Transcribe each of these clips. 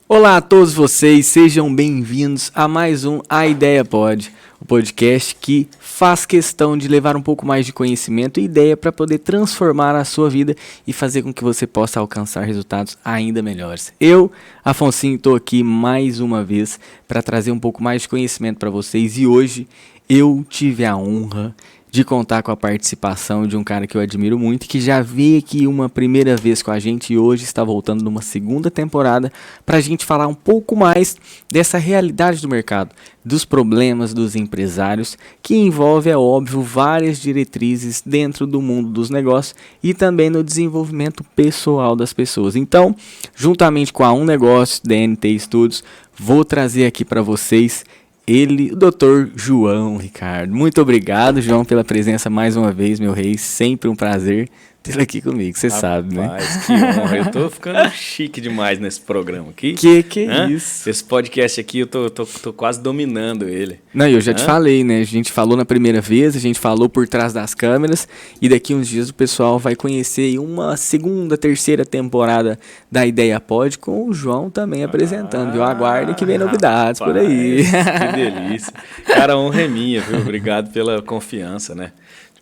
Olá a todos vocês, sejam bem-vindos a mais um A Ideia Pod, o podcast que faz questão de levar um pouco mais de conhecimento e ideia para poder transformar a sua vida e fazer com que você possa alcançar resultados ainda melhores. Eu, Afonsinho, estou aqui mais uma vez para trazer um pouco mais de conhecimento para vocês e hoje eu tive a honra de contar com a participação de um cara que eu admiro muito, que já veio aqui uma primeira vez com a gente e hoje está voltando numa segunda temporada para a gente falar um pouco mais dessa realidade do mercado, dos problemas dos empresários, que envolve, é óbvio, várias diretrizes dentro do mundo dos negócios e também no desenvolvimento pessoal das pessoas. Então, juntamente com a Um Negócio, DNT Studios, vou trazer aqui para vocês ele, o Dr. João Ricardo. Muito obrigado, João, pela presença mais uma vez, meu rei. Sempre um prazer tê-lo aqui comigo, você sabe, né? Que honra. Eu tô ficando chique demais nesse programa aqui. Que é isso? Esse podcast aqui, eu tô quase dominando ele. Não, eu já te falei, né? A gente falou na primeira vez, a gente falou por trás das câmeras e daqui uns dias o pessoal vai conhecer uma segunda, terceira temporada da Ideia Pod com o João também apresentando, viu? Aguardem que vem novidades por aí. Que delícia. Cara, a honra é minha, viu? Obrigado pela confiança, né?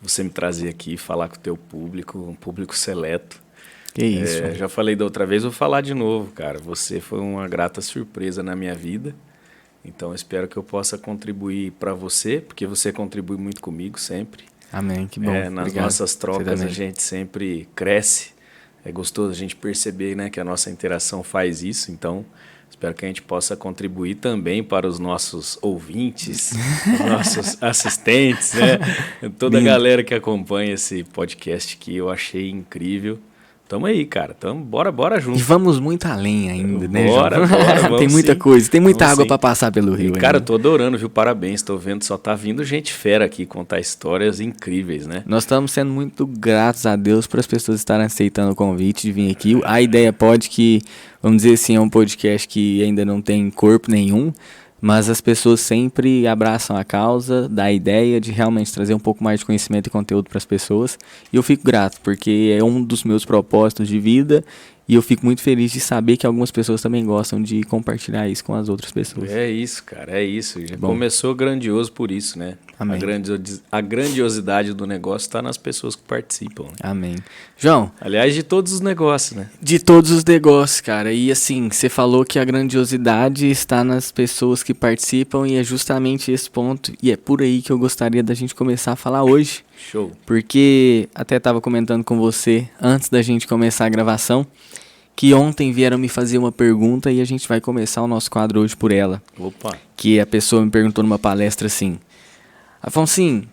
Você me trazer aqui e falar com o teu público, um público seleto. Que isso. Já falei da outra vez, vou falar de novo, cara. Você foi uma grata surpresa na minha vida. Então, espero que eu possa contribuir para você, porque você contribui muito comigo sempre. Amém, que bom. Nas Obrigado. nossas trocas a gente sempre cresce. É gostoso a gente perceber, né, que a nossa interação faz isso. Então, espero que a gente possa contribuir também para os nossos ouvintes, os nossos assistentes, né? Toda a galera que acompanha esse podcast que eu achei incrível. Tamo aí, cara. Bora junto. E vamos muito além ainda, né, Bora, João? Tem muita coisa, tem muita água para passar pelo rio. Cara, eu tô adorando, viu? Parabéns, tô vendo, só tá vindo gente fera aqui contar histórias incríveis, né? Nós estamos sendo muito gratos a Deus por as pessoas estarem aceitando o convite de vir aqui. A Ideia Pod, que, vamos dizer assim, é um podcast que ainda não tem corpo nenhum, mas as pessoas sempre abraçam a causa da ideia de realmente trazer um pouco mais de conhecimento e conteúdo para as pessoas. E eu fico grato, porque é um dos meus propósitos de vida e eu fico muito feliz de saber que algumas pessoas também gostam de compartilhar isso com as outras pessoas. É isso, cara, é isso. Já Bom. começou grandioso por isso, né? Amém. A grandiosidade do negócio está nas pessoas que participam. Né? Amém. João. Aliás, de todos os negócios, né? De todos os negócios, cara. E assim, você falou que a grandiosidade está nas pessoas que participam e é justamente esse ponto. E é por aí que eu gostaria da gente começar a falar hoje. Show. Porque até estava comentando com você antes da gente começar a gravação que ontem vieram me fazer uma pergunta e a gente vai começar o nosso quadro hoje por ela. Opa. Que a pessoa me perguntou numa palestra assim: Afonsinho,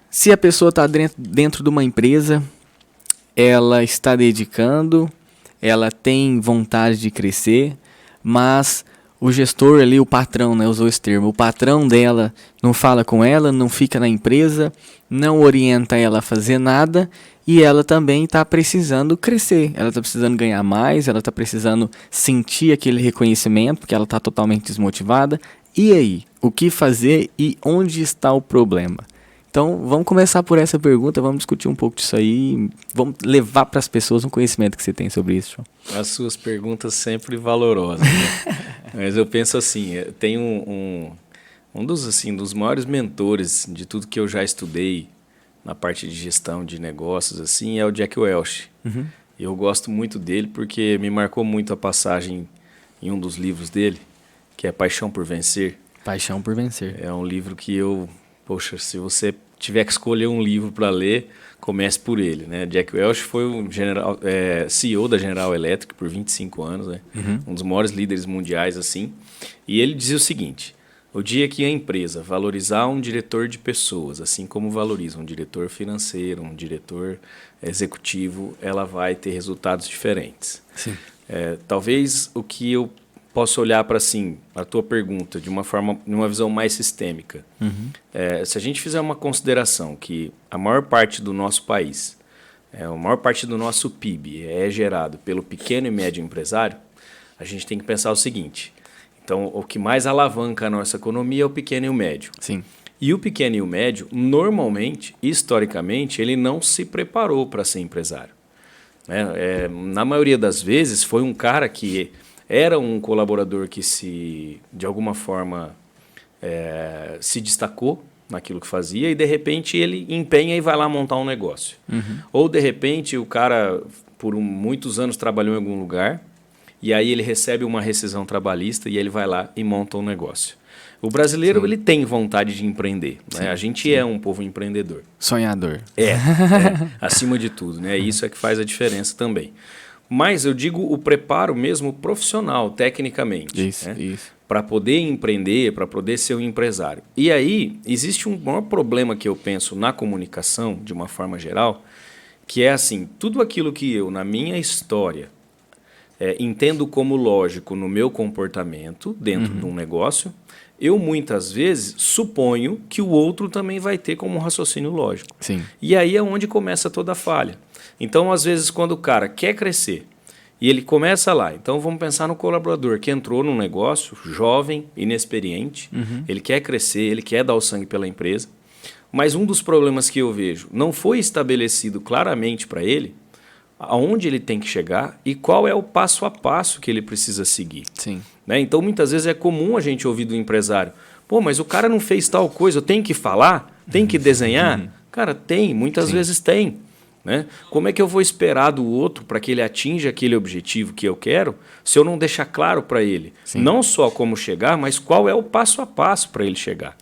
se a pessoa está dentro de uma empresa, ela está dedicando, ela tem vontade de crescer, mas o gestor ali, o patrão, né, usou esse termo, o patrão dela não fala com ela, não fica na empresa, não orienta ela a fazer nada e ela também está precisando crescer, ela está precisando ganhar mais, ela está precisando sentir aquele reconhecimento, porque ela está totalmente desmotivada. E aí, o que fazer e onde está o problema? Então, vamos começar por essa pergunta, vamos discutir um pouco disso aí, vamos levar para as pessoas um conhecimento que você tem sobre isso, João. As suas perguntas sempre valorosas, né? Mas eu penso assim, tem um dos maiores mentores de tudo que eu já estudei na parte de gestão de negócios, assim, é o Jack Welch. Uhum. Eu gosto muito dele porque me marcou muito a passagem em um dos livros dele, que é Paixão por Vencer. Paixão por Vencer. É um livro que poxa, se você tiver que escolher um livro para ler, comece por ele, né? Jack Welch foi o CEO da General Electric por 25 anos, né? Uhum. Um dos maiores líderes mundiais, assim. E ele dizia o seguinte: o dia que a empresa valorizar um diretor de pessoas, assim como valoriza um diretor financeiro, um diretor executivo, ela vai ter resultados diferentes. Sim. Talvez o que eu posso olhar para assim, a tua pergunta de uma visão mais sistêmica. Uhum. Se a gente fizer uma consideração que a maior parte do nosso país, a maior parte do nosso PIB é gerado pelo pequeno e médio empresário, a gente tem que pensar o seguinte: então, o que mais alavanca a nossa economia é o pequeno e o médio. Sim. E o pequeno e o médio, normalmente, historicamente, ele não se preparou para ser empresário. Na maioria das vezes, foi um cara que era um colaborador que de alguma forma se destacou naquilo que fazia e de repente ele empenha e vai lá montar um negócio. Ou de repente o cara por muitos anos trabalhou em algum lugar e aí ele recebe uma rescisão trabalhista e ele vai lá e monta um negócio. O brasileiro ele tem vontade de empreender, né? A gente é um povo empreendedor. Sonhador. Acima de tudo, né? Isso é que faz a diferença também. Mas eu digo o preparo mesmo profissional, tecnicamente. Isso. Para poder empreender, para poder ser um empresário. E aí, existe um maior problema que eu penso na comunicação, de uma forma geral, que é assim, tudo aquilo que eu, na minha história, entendo como lógico no meu comportamento dentro de um negócio, eu muitas vezes suponho que o outro também vai ter como um raciocínio lógico. Sim. E aí é onde começa toda a falha. Então, às vezes, quando o cara quer crescer e ele começa lá, então vamos pensar no colaborador que entrou num negócio, jovem, inexperiente, ele quer crescer, ele quer dar o sangue pela empresa, mas um dos problemas que eu vejo, não foi estabelecido claramente para ele aonde ele tem que chegar e qual é o passo a passo que ele precisa seguir. Sim. Né? Então, muitas vezes é comum a gente ouvir do empresário, pô, mas o cara não fez tal coisa, eu tenho que falar? Tem que desenhar? Cara, tem, muitas vezes tem. Né? Como é que eu vou esperar do outro para que ele atinja aquele objetivo que eu quero se eu não deixar claro para ele? Sim. Não só como chegar, mas qual é o passo a passo para ele chegar.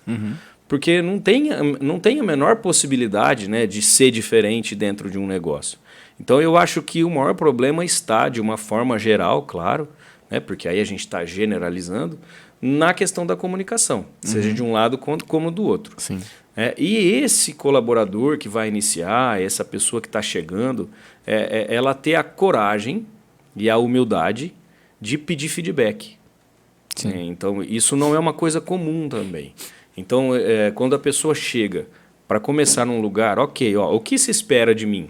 Porque não tem a menor possibilidade, né, de ser diferente dentro de um negócio. Então eu acho que o maior problema está, de uma forma geral, claro, né, porque aí a gente está generalizando, na questão da comunicação, seja de um lado como do outro. Sim. E esse colaborador que vai iniciar, essa pessoa que está chegando, ela ter a coragem e a humildade de pedir feedback. Então, isso não é uma coisa comum também. Então, quando a pessoa chega para começar num lugar, ok, o que se espera de mim?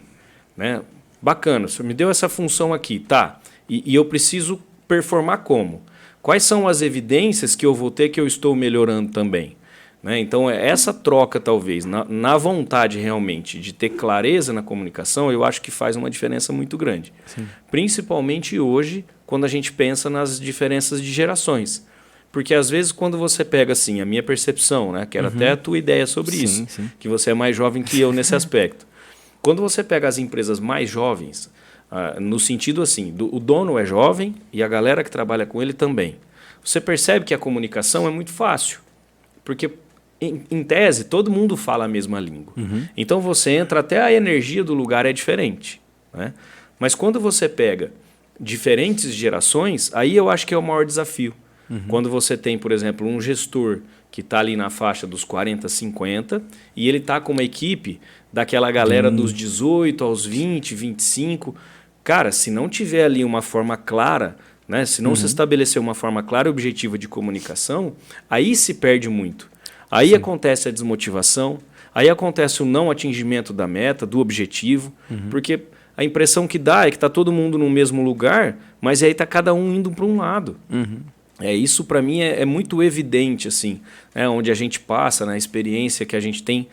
Né? Bacana, o senhor me deu essa função aqui, tá? E eu preciso performar como? Quais são as evidências que eu vou ter que eu estou melhorando também? Né? Então, essa troca, talvez, na vontade realmente de ter clareza na comunicação, eu acho que faz uma diferença muito grande. Sim. Principalmente hoje, quando a gente pensa nas diferenças de gerações. Porque, às vezes, quando você pega, assim, a minha percepção, né, que era até a tua ideia sobre isso, que você é mais jovem que eu nesse aspecto. Quando você pega as empresas mais jovens, no sentido assim, o dono é jovem e a galera que trabalha com ele também. Você percebe que a comunicação é muito fácil. Porque, em tese, todo mundo fala a mesma língua. Então, você entra, até a energia do lugar é diferente. Né? Mas quando você pega diferentes gerações, aí eu acho que é o maior desafio. Quando você tem, por exemplo, um gestor que está ali na faixa dos 40, 50, e ele está com uma equipe daquela galera dos 18 aos 20, 25. Cara, se não tiver ali uma forma clara, né, se não se estabelecer uma forma clara e objetiva de comunicação, aí se perde muito. Aí acontece a desmotivação, aí acontece o não atingimento da meta, do objetivo, porque a impressão que dá é que está todo mundo no mesmo lugar, mas aí está cada um indo para um lado. Isso para mim é muito evidente, assim, onde a gente passa, na experiência que a gente tem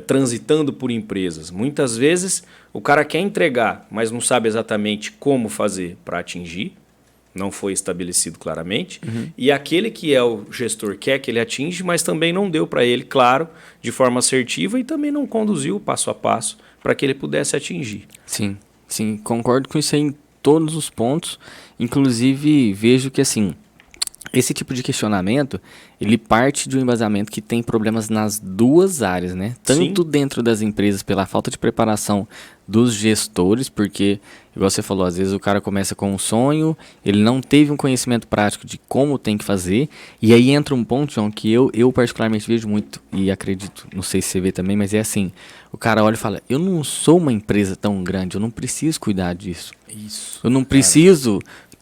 transitando por empresas. Muitas vezes o cara quer entregar, mas não sabe exatamente como fazer para atingir, não foi estabelecido claramente, e aquele que é o gestor quer que ele atinja, mas também não deu para ele, claro, de forma assertiva e também não conduziu passo a passo para que ele pudesse atingir. Sim, concordo com isso aí em todos os pontos, inclusive vejo que assim, esse tipo de questionamento, ele parte de um embasamento que tem problemas nas duas áreas, né? Tanto dentro das empresas pela falta de preparação dos gestores, porque, igual você falou, às vezes o cara começa com um sonho, ele não teve um conhecimento prático de como tem que fazer, e aí entra um ponto, João, que eu particularmente vejo muito, e acredito, não sei se você vê também, mas é assim, o cara olha e fala, eu não sou uma empresa tão grande, eu não preciso cuidar disso. Eu não preciso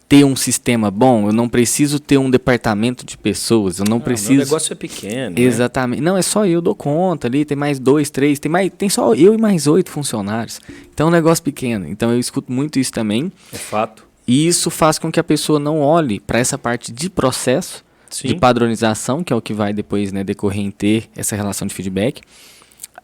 ter um sistema bom, eu não preciso ter um departamento de pessoas, eu não preciso... Meu negócio é pequeno. Exatamente. Né? Não, é só eu dou conta ali, tem mais 2, 3, tem só eu e mais 8 funcionários. Então é um negócio pequeno. Então eu escuto muito isso também. É fato. E isso faz com que a pessoa não olhe para essa parte de processo, de padronização, que é o que vai depois, né, decorrer em ter essa relação de feedback.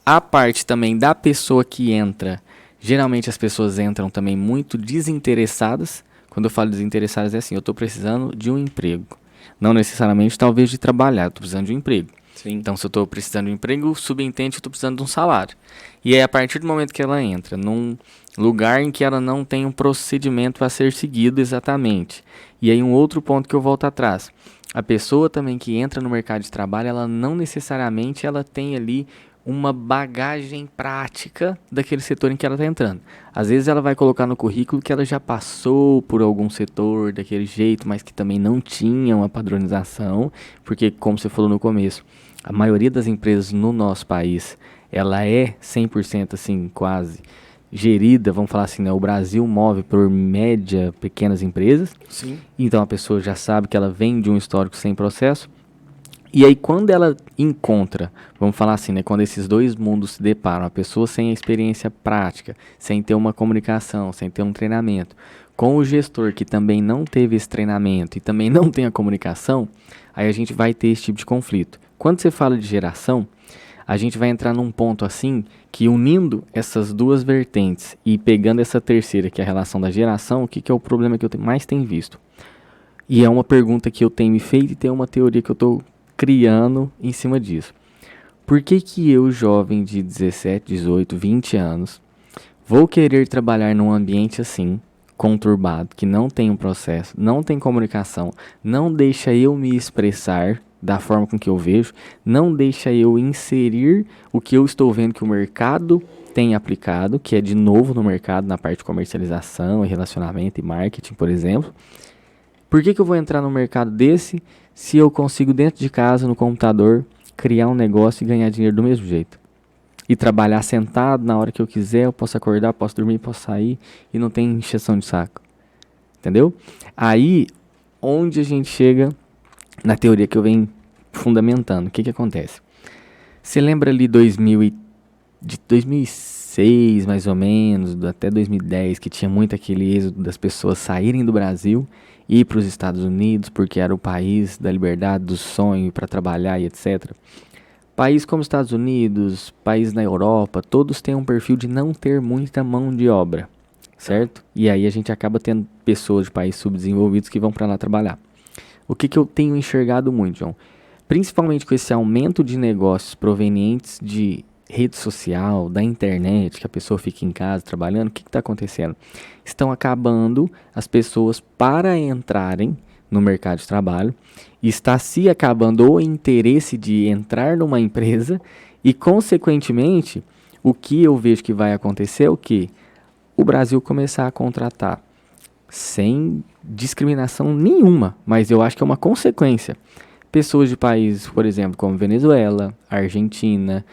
A parte também da pessoa que entra, geralmente as pessoas entram também muito desinteressadas Quando eu falo desinteressados é assim, eu estou precisando de um emprego. Não necessariamente, talvez, de trabalhar, eu estou precisando de um emprego. Sim. Então, se eu estou precisando de um emprego, subentende que eu estou precisando de um salário. E aí, a partir do momento que ela entra num lugar em que ela não tem um procedimento a ser seguido exatamente. E aí, um outro ponto que eu volto atrás. A pessoa também que entra no mercado de trabalho, ela não necessariamente ela tem ali uma bagagem prática daquele setor em que ela está entrando. Às vezes ela vai colocar no currículo que ela já passou por algum setor daquele jeito, mas que também não tinha uma padronização, porque, como você falou no começo, a maioria das empresas no nosso país, ela é 100% assim, quase gerida, vamos falar assim, né? O Brasil move por média pequenas empresas. Sim. Então a pessoa já sabe que ela vem de um histórico sem processo. E aí quando ela encontra, vamos falar assim, né, quando esses dois mundos se deparam, a pessoa sem a experiência prática, sem ter uma comunicação, sem ter um treinamento, com o gestor que também não teve esse treinamento e também não tem a comunicação, aí a gente vai ter esse tipo de conflito. Quando você fala de geração, a gente vai entrar num ponto assim, que unindo essas duas vertentes e pegando essa terceira, que é a relação da geração, o que é o problema que eu mais tenho visto? E é uma pergunta que eu tenho me feito e tem uma teoria que eu estou criando em cima disso. Por que que eu, jovem de 17, 18, 20 anos, vou querer trabalhar num ambiente assim, conturbado, que não tem um processo, não tem comunicação, não deixa eu me expressar da forma com que eu vejo, não deixa eu inserir o que eu estou vendo que o mercado tem aplicado, que é de novo no mercado, na parte de comercialização e relacionamento e marketing, por exemplo. Por que que eu vou entrar num mercado desse se eu consigo dentro de casa, no computador, criar um negócio e ganhar dinheiro do mesmo jeito? E trabalhar sentado na hora que eu quiser, eu posso acordar, posso dormir, posso sair e não tem encheção de saco. Entendeu? Aí, onde a gente chega na teoria que eu venho fundamentando, o que que acontece? Você lembra ali de 2006, mais ou menos, até 2010, que tinha muito aquele êxodo das pessoas saírem do Brasil e ir para os Estados Unidos, porque era o país da liberdade, do sonho, para trabalhar e etc. País como Estados Unidos, país na Europa, todos têm um perfil de não ter muita mão de obra, certo? E aí a gente acaba tendo pessoas de países subdesenvolvidos que vão para lá trabalhar. O que que eu tenho enxergado muito, João? Principalmente com esse aumento de negócios provenientes de rede social, da internet, que a pessoa fica em casa trabalhando, o que está acontecendo? Estão acabando as pessoas para entrarem no mercado de trabalho, está se acabando o interesse de entrar numa empresa e, consequentemente, o que eu vejo que vai acontecer é o quê? O Brasil começar a contratar sem discriminação nenhuma, mas eu acho que é uma consequência. Pessoas de países, por exemplo, como Venezuela, Argentina,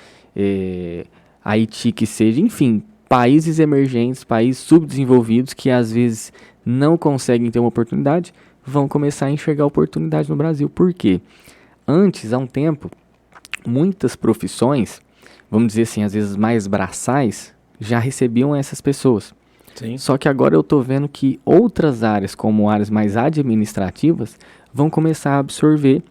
Haiti, que seja, enfim, países emergentes, países subdesenvolvidos que às vezes não conseguem ter uma oportunidade, vão começar a enxergar oportunidade no Brasil. Por quê? Antes, há um tempo, muitas profissões, vamos dizer assim, às vezes mais braçais, já recebiam essas pessoas. Sim. Só que agora eu estou vendo que outras áreas, como áreas mais administrativas, vão começar a absorver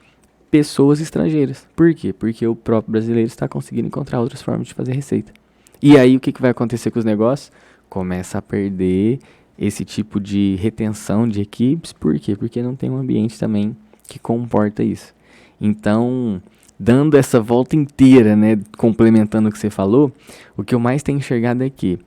pessoas estrangeiras. Por quê? Porque o próprio brasileiro está conseguindo encontrar outras formas de fazer receita. E aí o que vai acontecer com os negócios? Começa a perder esse tipo de retenção de equipes. Por quê? Porque não tem um ambiente também que comporta isso. Então, dando essa volta inteira, né, complementando o que você falou, o que eu mais tenho enxergado é que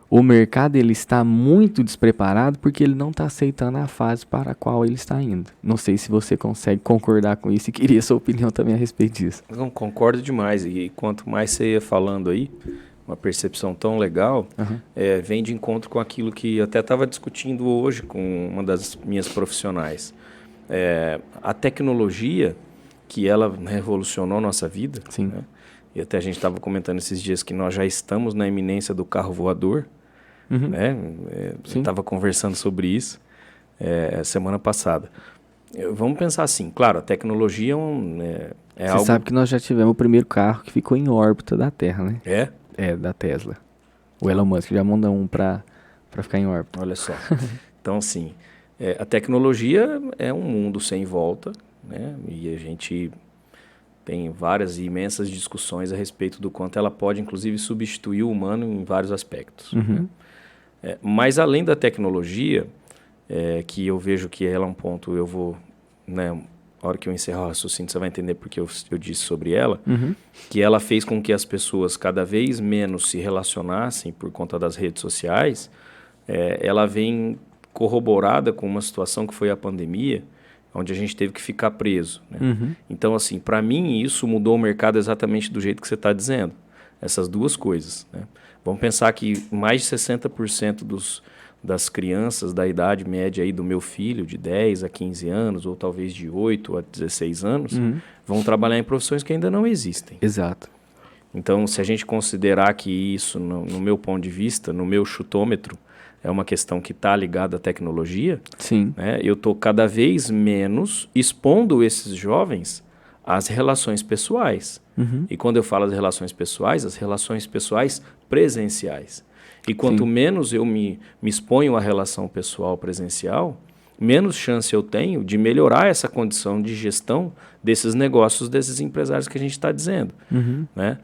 o mercado ele está muito despreparado porque ele não está aceitando a fase para a qual ele está indo. Não sei se você consegue concordar com isso e queria sua opinião também a respeito disso. Não, concordo demais. E quanto mais você ia falando aí, uma percepção tão legal, vem de encontro com aquilo que eu até estava discutindo hoje com uma das minhas profissionais. A tecnologia, que ela revolucionou a nossa vida, Sim. Né? E até a gente estava comentando esses dias que nós já estamos na iminência do carro voador, né? Estava conversando sobre isso semana passada. Vamos pensar assim, claro, a tecnologia é Você algo... sabe que nós já tivemos o primeiro carro que ficou em órbita da Terra, né? É, Da Tesla. O Elon Musk já mandou um para ficar em órbita. olha só. Então, assim, a tecnologia é um mundo sem volta, né? E a gente tem várias e imensas discussões a respeito do quanto ela pode, inclusive, substituir o humano em vários aspectos. Né? Mas, além da tecnologia, que eu vejo que ela é um ponto, eu vou, né, a hora que eu encerrar o raciocínio, você vai entender porque eu disse sobre ela, que ela fez com que as pessoas cada vez menos se relacionassem por conta das redes sociais. Ela vem corroborada com uma situação que foi a pandemia, onde a gente teve que ficar preso, né? Então, assim, para mim, isso mudou o mercado exatamente do jeito que você está dizendo. Essas duas coisas, né? Vamos pensar que mais de 60% das crianças da idade média aí do meu filho, de 10 a 15 anos, ou talvez de 8 a 16 anos, vão trabalhar em profissões que ainda não existem. Exato. Então, se a gente considerar que isso, no meu ponto de vista, no meu chutômetro, é uma questão que está ligada à tecnologia, Sim. né, eu estou cada vez menos expondo esses jovens às relações pessoais. E quando eu falo das relações pessoais presenciais. E quanto menos eu me exponho à relação pessoal presencial, menos chance eu tenho de melhorar essa condição de gestão desses negócios, desses empresários que a gente está dizendo. Né?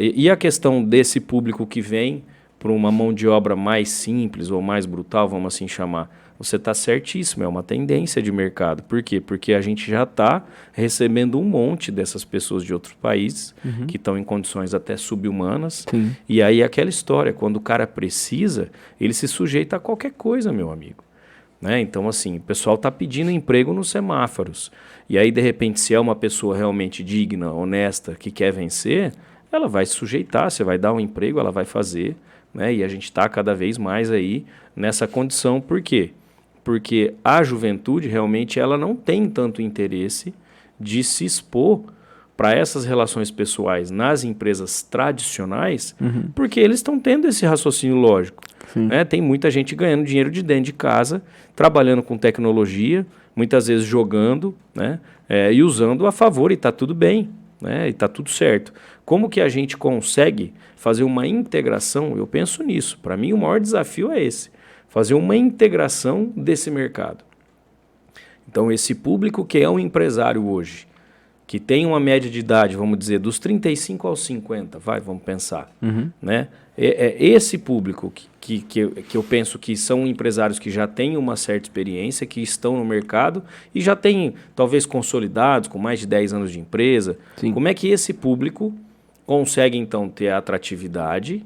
E a questão desse público que vem por uma mão de obra mais simples ou mais brutal, vamos assim chamar, você está certíssimo, é uma tendência de mercado. Por quê? Porque a gente já está recebendo um monte dessas pessoas de outros países que estão em condições até subhumanas. Sim. E aí aquela história, quando o cara precisa, ele se sujeita a qualquer coisa, meu amigo. Né? Então, assim, o pessoal está pedindo emprego nos semáforos. E aí, de repente, se é uma pessoa realmente digna, honesta, que quer vencer, ela vai se sujeitar, você vai dar um emprego, ela vai fazer. Né? E a gente está cada vez mais aí nessa condição. Por quê? Porque a juventude realmente ela não tem tanto interesse de se expor para essas relações pessoais nas empresas tradicionais, porque eles estão tendo esse raciocínio lógico. Né? Tem muita gente ganhando dinheiro de dentro de casa, trabalhando com tecnologia, muitas vezes jogando, né? E usando a favor, e está tudo bem, né? E está tudo certo. Como que a gente consegue fazer uma integração? Eu penso nisso. Para mim, o maior desafio é esse. Fazer uma integração desse mercado. Então, esse público que é um empresário hoje, que tem uma média de idade, vamos dizer, dos 35 aos 50, vamos pensar. Né? Esse público que eu penso que são empresários que já têm uma certa experiência, que estão no mercado e já têm, talvez, consolidados, com mais de 10 anos de empresa. Sim. Como é que esse público consegue, então, ter a atratividade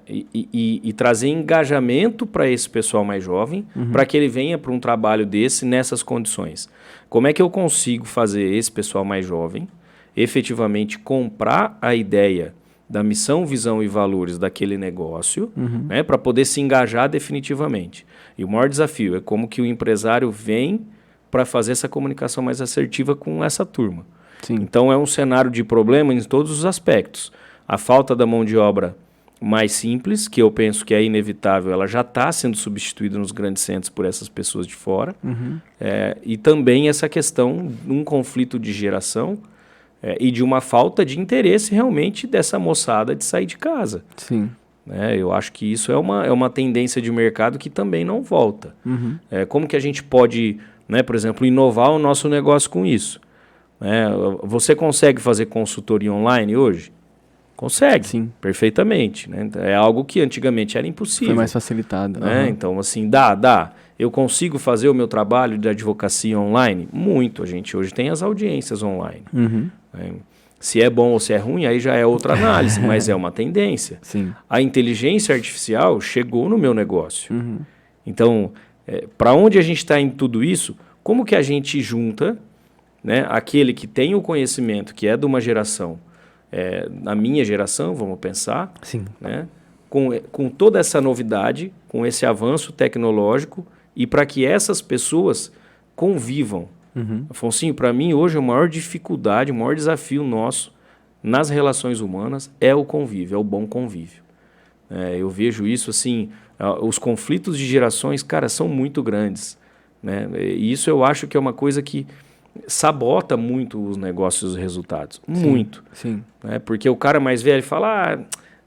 e trazer engajamento para esse pessoal mais jovem, para que ele venha para um trabalho desse nessas condições? Como é que eu consigo fazer esse pessoal mais jovem efetivamente comprar a ideia da missão, visão e valores daquele negócio, né, para poder se engajar definitivamente? E o maior desafio é como que o empresário vem para fazer essa comunicação mais assertiva com essa turma. Sim. Então é um cenário de problema em todos os aspectos. A falta da mão de obra mais simples, que eu penso que é inevitável, ela já está sendo substituída nos grandes centros por essas pessoas de fora. E também essa questão de um conflito de geração e de uma falta de interesse realmente dessa moçada de sair de casa. Sim. Eu acho que isso é uma tendência de mercado que também não volta. Como que a gente pode, né, por exemplo, inovar o nosso negócio com isso? Você consegue fazer consultoria online hoje? Consegue, sim, perfeitamente. Né? É algo que antigamente era impossível. Foi mais facilitado. Né? Então, assim, dá. Eu consigo fazer o meu trabalho de advocacia online? Muito. A gente hoje tem as audiências online. Né? Se é bom ou se é ruim, aí já é outra análise, mas é uma tendência. Sim. A inteligência artificial chegou no meu negócio. Então, para onde a gente está em tudo isso? Como que a gente junta, né, aquele que tem o conhecimento, que é de uma geração, na minha geração, vamos pensar, Sim. Né, com toda essa novidade, com esse avanço tecnológico, e para que essas pessoas convivam. Afonsinho, para mim, hoje, a maior dificuldade, o maior desafio nosso nas relações humanas é o convívio, é o bom convívio. Eu vejo isso assim, os conflitos de gerações, cara, são muito grandes. Né? E isso eu acho que é uma coisa que sabota muito os negócios e os resultados. Muito. Sim. Né? Porque o cara mais velho fala,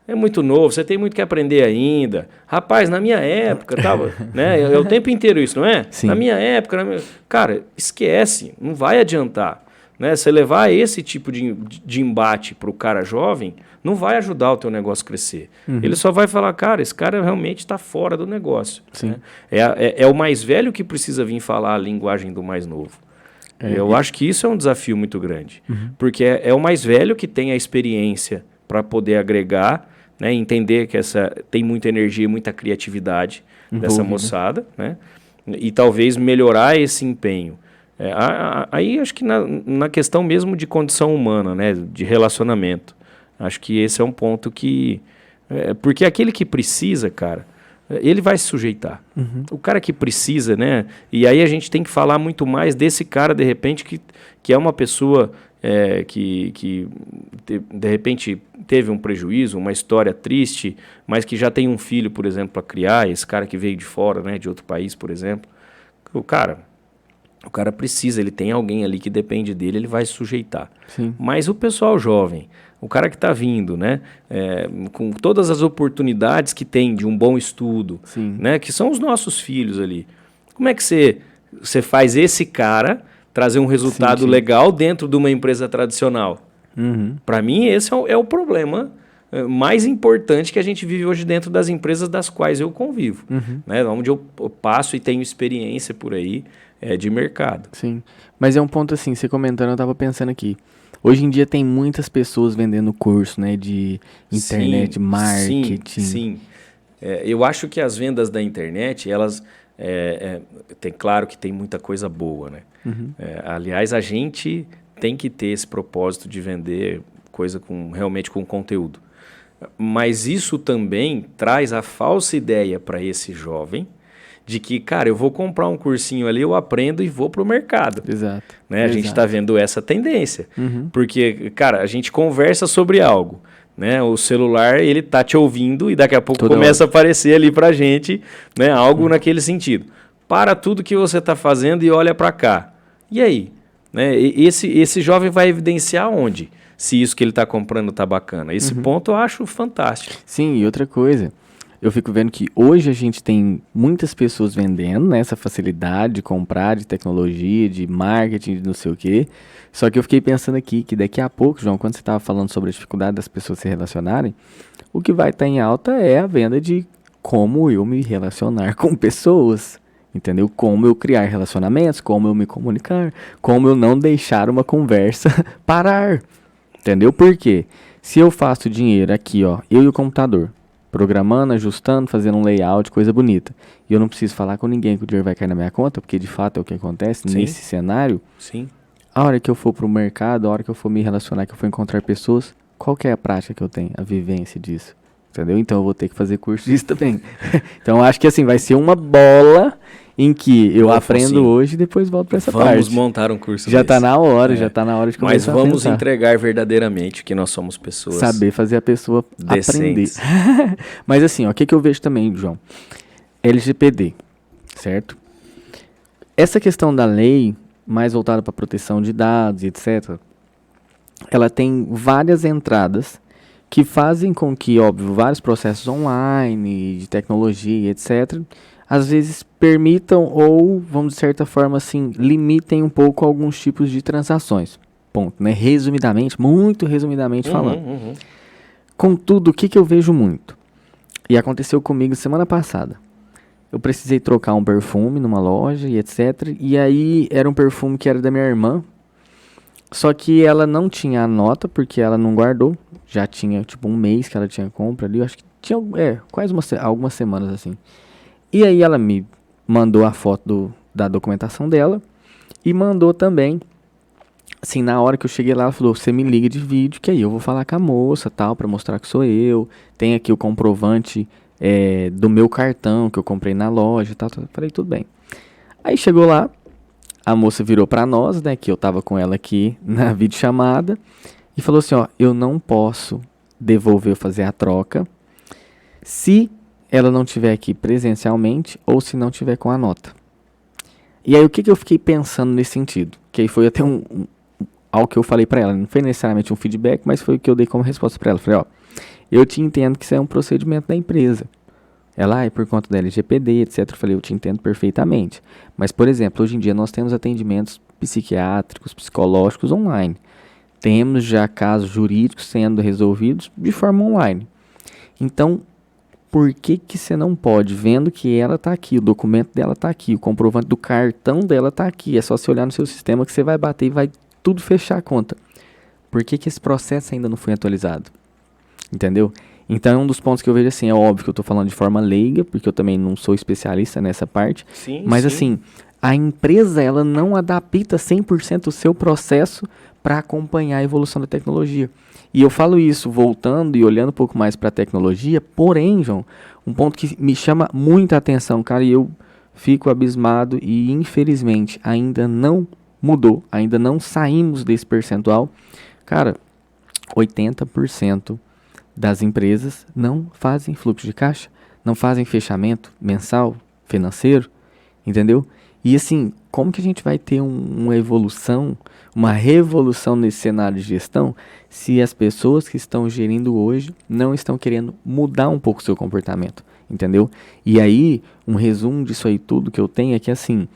é muito novo, você tem muito que aprender ainda. Rapaz, na minha época, tava, né? É o tempo inteiro isso, não é? Sim. Na minha época... Cara, esquece, não vai adiantar. né? Você levar esse tipo de embate para o cara jovem não vai ajudar o teu negócio a crescer. Ele só vai falar, cara, esse cara realmente está fora do negócio. Né? É o mais velho que precisa vir falar a linguagem do mais novo. Eu acho que isso é um desafio muito grande. Porque é o mais velho que tem a experiência para poder agregar, né? Entender que tem muita energia e muita criatividade dessa moçada, né? E talvez melhorar esse empenho. Aí acho que na questão mesmo de condição humana, né? De relacionamento. Acho que esse é um ponto que... porque aquele que precisa, cara, ele vai se sujeitar. O cara que precisa, né? E aí a gente tem que falar muito mais desse cara, de repente, que é uma pessoa que de repente teve um prejuízo, uma história triste, mas que já tem um filho, por exemplo, para criar, esse cara que veio de fora, né? De outro país, por exemplo. O cara precisa, ele tem alguém ali que depende dele, ele vai se sujeitar. Sim. Mas o pessoal jovem, o cara que está vindo, né, com todas as oportunidades que tem de um bom estudo, né, que são os nossos filhos ali, como é que você faz esse cara trazer um resultado legal dentro de uma empresa tradicional? Para mim, esse é o problema mais importante que a gente vive hoje dentro das empresas das quais eu convivo, né, onde eu passo e tenho experiência por aí de mercado. Sim, mas é um ponto assim, você comentando, eu estava pensando aqui. Hoje em dia tem muitas pessoas vendendo curso, né, de internet, marketing. Sim. Eu acho que as vendas da internet, elas... claro que tem muita coisa boa, né? Aliás, a gente tem que ter esse propósito de vender coisa realmente com conteúdo. Mas isso também traz a falsa ideia para esse jovem de que, cara, eu vou comprar um cursinho ali, eu aprendo e vou pro mercado. Exato. Né? A gente está vendo essa tendência. Porque, cara, a gente conversa sobre algo, né? O celular, ele tá te ouvindo e daqui a pouco começa a aparecer ali pra gente, né? Algo naquele sentido. Para tudo que você está fazendo e olha para cá. E aí? Né? Esse jovem vai evidenciar onde? Se isso que ele está comprando tá bacana. Esse ponto eu acho fantástico. Sim, e outra coisa... Eu fico vendo que hoje a gente tem muitas pessoas vendendo, né, essa facilidade de comprar, de tecnologia, de marketing, de não sei o quê. Só que eu fiquei pensando aqui que daqui a pouco, João, quando você estava falando sobre a dificuldade das pessoas se relacionarem, o que vai estar em alta é a venda de como eu me relacionar com pessoas, entendeu? Como eu criar relacionamentos, como eu me comunicar, como eu não deixar uma conversa parar, entendeu? Por quê? Se eu faço dinheiro aqui, ó, eu e o computador, programando, ajustando, fazendo um layout, coisa bonita. E eu não preciso falar com ninguém que o dinheiro vai cair na minha conta, porque de fato é o que acontece nesse cenário. Sim. A hora que eu for pro mercado, a hora que eu for me relacionar, que eu for encontrar pessoas, qual que é a prática que eu tenho? A vivência disso. Entendeu? Então eu vou ter que fazer curso disso também. Então eu acho que assim, vai ser uma bola em que eu aprendo hoje e depois volto para essa parte. Vamos montar um curso já está na hora, já está na hora de começar. Mas vamos entregar verdadeiramente que nós somos pessoas saber fazer a pessoa decentes. Aprender. Mas assim, ó, o que eu vejo também, João? LGPD, certo? Essa questão da lei, mais voltada para proteção de dados e etc., ela tem várias entradas que fazem com que, óbvio, vários processos online, de tecnologia, etc., às vezes permitam ou, vamos de certa forma assim, limitem um pouco alguns tipos de transações. Ponto, né? Resumidamente, muito resumidamente falando. Contudo, o que eu vejo muito? E aconteceu comigo semana passada. Eu precisei trocar um perfume numa loja e etc. E aí era um perfume que era da minha irmã. Só que ela não tinha a nota, porque ela não guardou. Já tinha tipo um mês que ela tinha compra ali. Eu acho que tinha quase algumas semanas assim. E aí ela me mandou a foto da documentação dela. E mandou também, assim, na hora que eu cheguei lá, ela falou, você me liga de vídeo, que aí eu vou falar com a moça, tal, pra mostrar que sou eu. Tem aqui o comprovante do meu cartão que eu comprei na loja, tal. Falei, tudo bem. Aí chegou lá, a moça virou pra nós, né, que eu tava com ela aqui na videochamada, e falou assim, ó, eu não posso devolver ou fazer a troca se ela não estiver aqui presencialmente ou se não tiver com a nota. E aí o que eu fiquei pensando nesse sentido? Que aí foi até algo que eu falei pra ela, não foi necessariamente um feedback, mas foi o que eu dei como resposta pra ela. Falei, ó, eu te entendo que isso é um procedimento da empresa. Ela é por conta da LGPD, etc. Eu falei, eu te entendo perfeitamente. Mas, por exemplo, hoje em dia nós temos atendimentos psiquiátricos, psicológicos online. Temos já casos jurídicos sendo resolvidos de forma online. Então, por que você não pode, vendo que ela está aqui, o documento dela está aqui, o comprovante do cartão dela está aqui, é só você olhar no seu sistema que você vai bater e vai tudo fechar a conta. Por que esse processo ainda não foi atualizado? Entendeu? Então é um dos pontos que eu vejo assim, é óbvio que eu estou falando de forma leiga, porque eu também não sou especialista nessa parte, Sim, mas sim. assim, a empresa ela não adapta 100% o seu processo para acompanhar a evolução da tecnologia. E eu falo isso voltando e olhando um pouco mais para a tecnologia, porém, João, um ponto que me chama muita atenção, cara, e eu fico abismado e infelizmente ainda não mudou, ainda não saímos desse percentual. Cara, 80% das empresas não fazem fluxo de caixa, não fazem fechamento mensal, financeiro, entendeu? E assim, como que a gente vai ter uma evolução, uma revolução nesse cenário de gestão, se as pessoas que estão gerindo hoje não estão querendo mudar um pouco o seu comportamento, entendeu? E aí, um resumo disso aí tudo que eu tenho é que assim,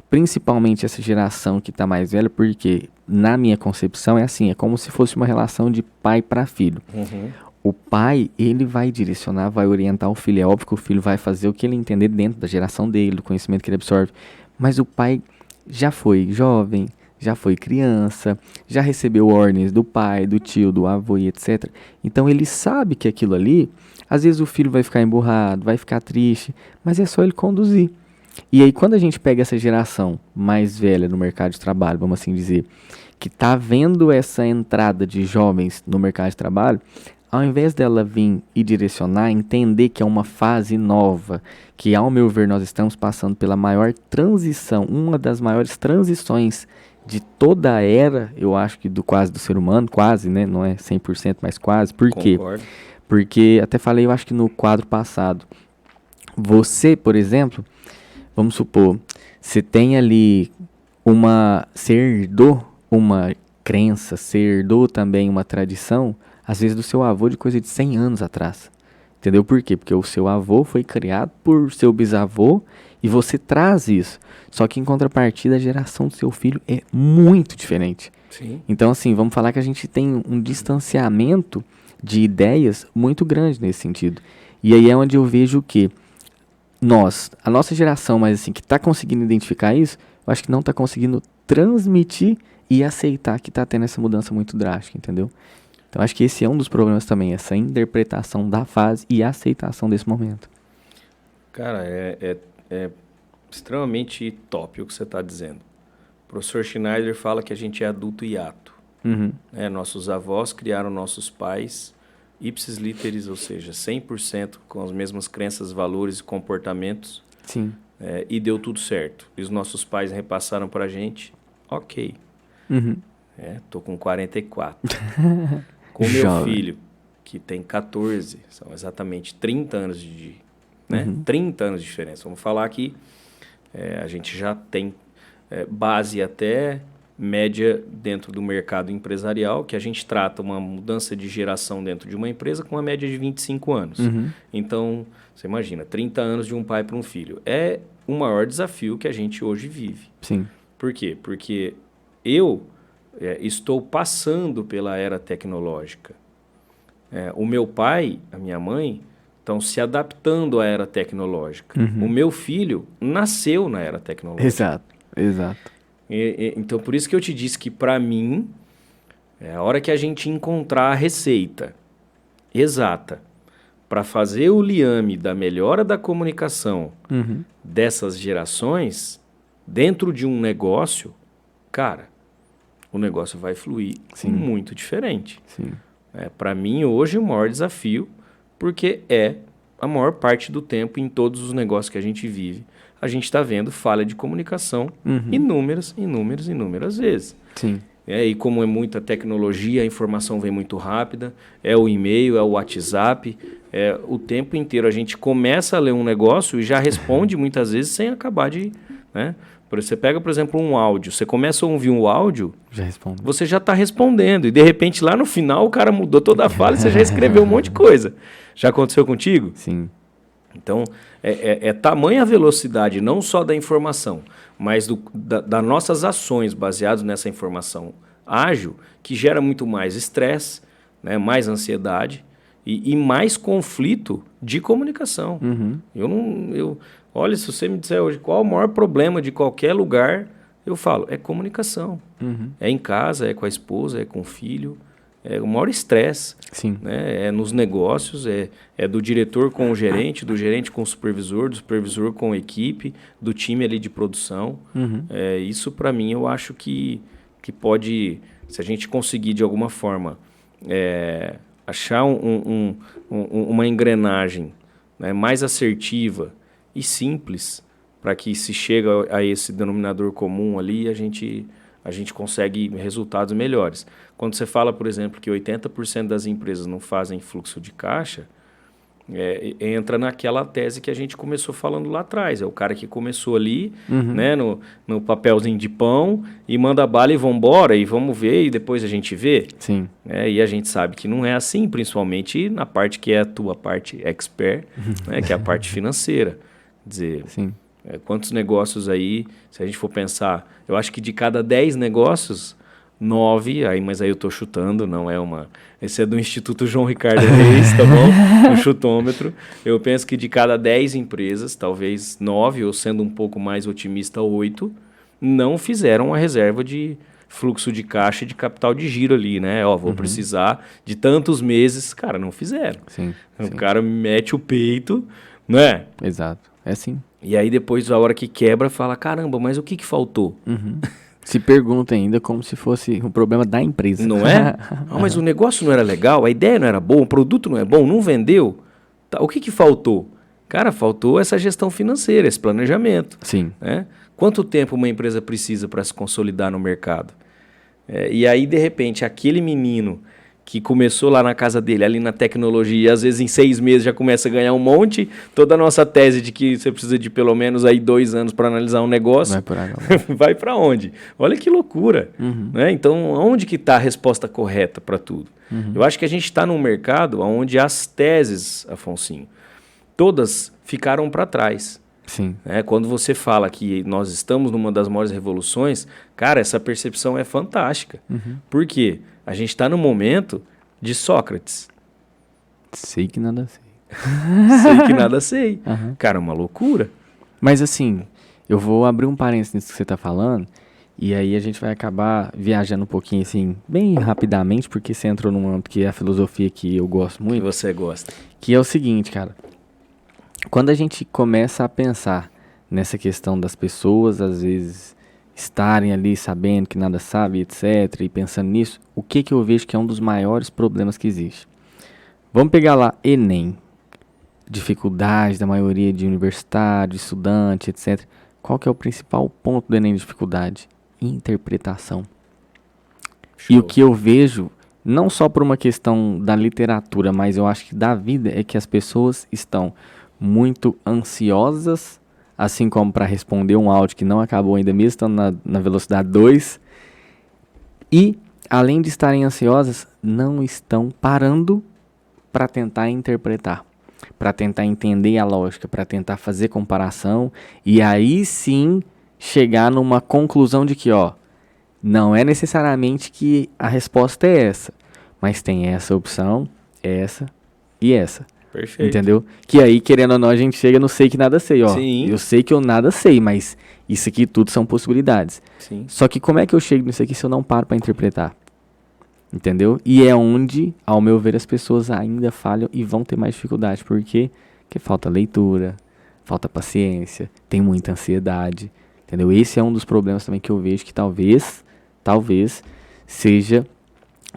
principalmente essa geração que está mais velha, porque na minha concepção é assim, é como se fosse uma relação de pai para filho. Uhum. O pai, ele vai direcionar, vai orientar o filho. É óbvio que o filho vai fazer o que ele entender dentro da geração dele, do conhecimento que ele absorve. Mas o pai já foi jovem, já foi criança, já recebeu ordens do pai, do tio, do avô e etc. Então ele sabe que aquilo ali, às vezes o filho vai ficar emburrado, vai ficar triste, mas é só ele conduzir. E aí quando a gente pega essa geração mais velha no mercado de trabalho, vamos assim dizer, que está vendo essa entrada de jovens no mercado de trabalho, ao invés dela vir e direcionar, entender que é uma fase nova, que ao meu ver nós estamos passando pela maior transição, uma das maiores transições de toda a era, eu acho que quase do ser humano, quase, né? Não é 100%, mas quase. Por quê? Concordo. Porque, até falei, eu acho que no quadro passado, você, por exemplo, vamos supor, você tem ali você herdou uma crença, você herdou também uma tradição, às vezes do seu avô de coisa de 100 anos atrás. Entendeu por quê? Porque o seu avô foi criado por seu bisavô e você traz isso. Só que em contrapartida a geração do seu filho é muito diferente. Sim. Então assim, vamos falar que a gente tem um distanciamento de ideias muito grande nesse sentido. E aí é onde eu vejo que a nossa geração, mas assim, que está conseguindo identificar isso, eu acho que não está conseguindo transmitir e aceitar que está tendo essa mudança muito drástica, entendeu? Então, acho que esse é um dos problemas também, essa interpretação da fase e a aceitação desse momento. Cara, é extremamente top o que você está dizendo. O professor Schneider fala que a gente é adulto hiato. Uhum. Nossos avós criaram nossos pais ipsis literis, ou seja, 100% com as mesmas crenças, valores e comportamentos. Sim. E deu tudo certo. E os nossos pais repassaram para a gente, ok. Uhum. Tô com 44. Com meu filho, que tem 14, são exatamente 30 anos né? 30 anos de diferença. Vamos falar que a gente já tem base até média dentro do mercado empresarial, que a gente trata uma mudança de geração dentro de uma empresa com uma média de 25 anos. Uhum. Então, você imagina, 30 anos de um pai para um filho. É o maior desafio que a gente hoje vive. Sim. Por quê? Porque eu estou passando pela era tecnológica. O meu pai, a minha mãe, estão se adaptando à era tecnológica. Uhum. O meu filho nasceu na era tecnológica. Exato. Então, por isso que eu te disse que, para mim, é a hora que a gente encontrar a receita exata para fazer o liame da melhora da comunicação dessas gerações dentro de um negócio, cara, o negócio vai fluir muito diferente. Sim. Para mim, hoje, o maior desafio, porque a maior parte do tempo, em todos os negócios que a gente vive, a gente está vendo falha de comunicação inúmeras vezes. Sim. E como é muita tecnologia, a informação vem muito rápida, é o e-mail, é o WhatsApp, o tempo inteiro a gente começa a ler um negócio e já responde muitas vezes sem acabar de... Né? Você pega, por exemplo, um áudio, você começa a ouvir um áudio, você já está respondendo, e de repente lá no final o cara mudou toda a fala e você já escreveu um monte de coisa. Já aconteceu contigo? Sim. Então, é tamanha a velocidade, não só da informação, mas das nossas ações baseadas nessa informação ágil, que gera muito mais estresse, né, mais ansiedade e mais conflito de comunicação. Olha, se você me disser hoje qual é o maior problema de qualquer lugar, eu falo, é comunicação. É em casa, é com a esposa, é com o filho. É o maior estresse, né? É nos negócios, é do diretor com o gerente, do gerente com o supervisor, do supervisor com a equipe, do time ali de produção. Isso, para mim, eu acho que pode, se a gente conseguir de alguma forma achar uma engrenagem, né, mais assertiva e simples, para que se chega a esse denominador comum ali, a gente consegue resultados melhores. Quando você fala, por exemplo, que 80% das empresas não fazem fluxo de caixa, entra naquela tese que a gente começou falando lá atrás. É o cara que começou ali, né, no papelzinho de pão e manda bala e vambora, e vamos ver, e depois a gente vê. Sim. E a gente sabe que não é assim, principalmente na parte que é a tua parte expert, né, que é a parte financeira. Quer dizer, quantos negócios aí, se a gente for pensar, eu acho que de cada 10 negócios, 9, mas aí eu estou chutando, não é uma... Esse é do Instituto João Ricardo Reis, tá bom? O chutômetro. Eu penso que de cada 10 empresas, talvez 9, ou sendo um pouco mais otimista, 8, não fizeram a reserva de fluxo de caixa e de capital de giro ali, né? Vou precisar de tantos meses. Cara, não fizeram. O cara mete o peito, né? Exato. É assim. E aí depois, a hora que quebra, fala, caramba, mas o que faltou? Se pergunta ainda como se fosse um problema da empresa. Não é? Mas o negócio não era legal, a ideia não era boa, o produto não é bom, não vendeu. Tá, o que faltou? Cara, faltou essa gestão financeira, esse planejamento. Né? Quanto tempo uma empresa precisa para se consolidar no mercado? E aí, de repente, aquele menino que começou lá na casa dele, ali na tecnologia, e às vezes em 6 meses já começa a ganhar um monte, toda a nossa tese de que você precisa de pelo menos aí 2 anos para analisar um negócio, vai por aí, vai para onde? Olha que loucura. Né? Então, onde que está a resposta correta para tudo? Eu acho que a gente está num mercado onde as teses, Afonsinho, todas ficaram para trás. Quando você fala que nós estamos numa das maiores revoluções, cara, essa percepção é fantástica. Por quê? A gente está no momento de Sócrates. Sei que nada sei. Sei que nada sei. Cara, é uma loucura. Mas assim, eu vou abrir um parênteses nisso que você está falando, e aí a gente vai acabar viajando um pouquinho assim, bem rapidamente, porque você entrou num âmbito que é a filosofia que eu gosto muito. Que você gosta. Que é o seguinte, cara. Quando a gente começa a pensar nessa questão das pessoas, às vezes, estarem ali sabendo que nada sabe, etc., e pensando nisso, o que eu vejo que é um dos maiores problemas que existe? Vamos pegar lá Enem, dificuldade da maioria de universitário, estudante, etc. Qual que é o principal ponto do Enem de dificuldade? Interpretação. Show. E o que eu vejo, não só por uma questão da literatura, mas eu acho que da vida, é que as pessoas estão muito ansiosas, assim como para responder um áudio que não acabou ainda mesmo, estando na velocidade 2. E, além de estarem ansiosas, não estão parando para tentar interpretar, para tentar entender a lógica, para tentar fazer comparação e aí sim chegar numa conclusão de que, não é necessariamente que a resposta é essa, mas tem essa opção, essa e essa. Perfeito. Entendeu? Que aí, querendo ou não, a gente chega no sei que nada sei, Sim. Eu sei que eu nada sei, mas isso aqui tudo são possibilidades. Sim. Só que como é que eu chego nisso aqui se eu não paro para interpretar? Entendeu? E é onde, ao meu ver, as pessoas ainda falham e vão ter mais dificuldade. Por quê? Porque falta leitura, falta paciência, tem muita ansiedade. Entendeu? Esse é um dos problemas também que eu vejo que talvez seja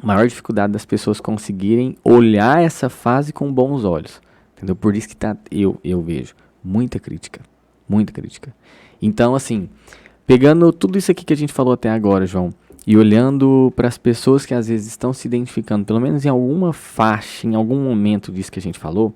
a maior dificuldade das pessoas conseguirem olhar essa fase com bons olhos. Entendeu? Por isso que eu vejo muita crítica. Muita crítica. Então, assim, pegando tudo isso aqui que a gente falou até agora, João, e olhando para as pessoas que às vezes estão se identificando, pelo menos em alguma faixa, em algum momento disso que a gente falou,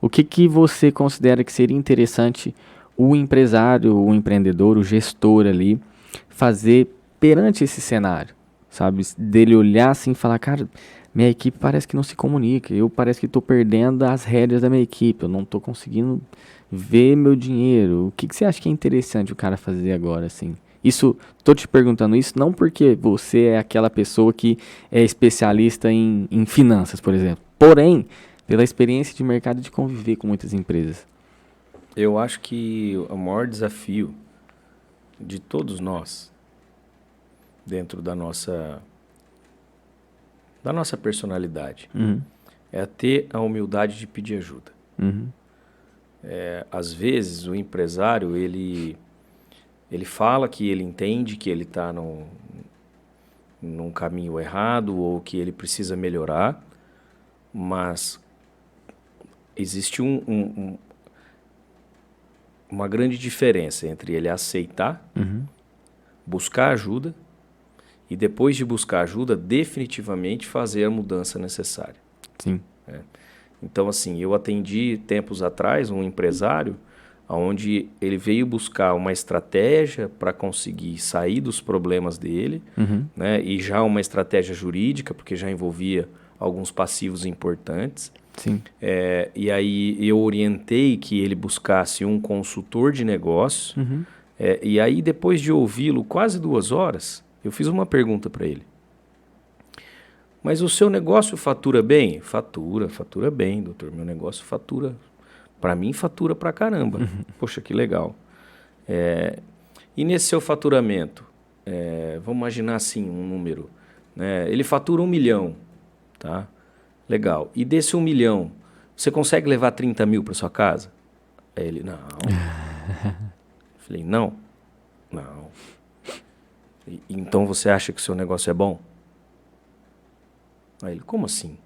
o que você considera que seria interessante o empresário, o empreendedor, o gestor ali, fazer perante esse cenário? Sabe, dele olhar assim e falar, cara, minha equipe parece que não se comunica, eu parece que estou perdendo as rédeas da minha equipe, eu não estou conseguindo ver meu dinheiro. O que você acha que é interessante o cara fazer agora, assim? Isso, tô te perguntando isso não porque você é aquela pessoa que é especialista em finanças, por exemplo. Porém, pela experiência de mercado de conviver com muitas empresas. Eu acho que o maior desafio de todos nós, dentro da nossa personalidade, é ter a humildade de pedir ajuda. Às vezes, o empresário, ele fala que ele entende que ele está num caminho errado ou que ele precisa melhorar, mas existe uma grande diferença entre ele aceitar, buscar ajuda e depois de buscar ajuda, definitivamente fazer a mudança necessária. Sim. Então, assim, eu atendi tempos atrás um empresário onde ele veio buscar uma estratégia para conseguir sair dos problemas dele, né? E já uma estratégia jurídica, porque já envolvia alguns passivos importantes. Sim. E aí eu orientei que ele buscasse um consultor de negócios. E aí, depois de ouvi-lo quase 2 horas, eu fiz uma pergunta para ele. Mas o seu negócio fatura bem? Fatura bem, doutor. Meu negócio fatura. Para mim, fatura pra caramba. Poxa, que legal. E nesse seu faturamento, vamos imaginar assim um número, né? Ele fatura 1 milhão, tá? Legal. E desse 1 milhão, você consegue levar 30 mil para sua casa? Aí ele, não. Falei, não. Então você acha que o seu negócio é bom? Aí ele, como assim?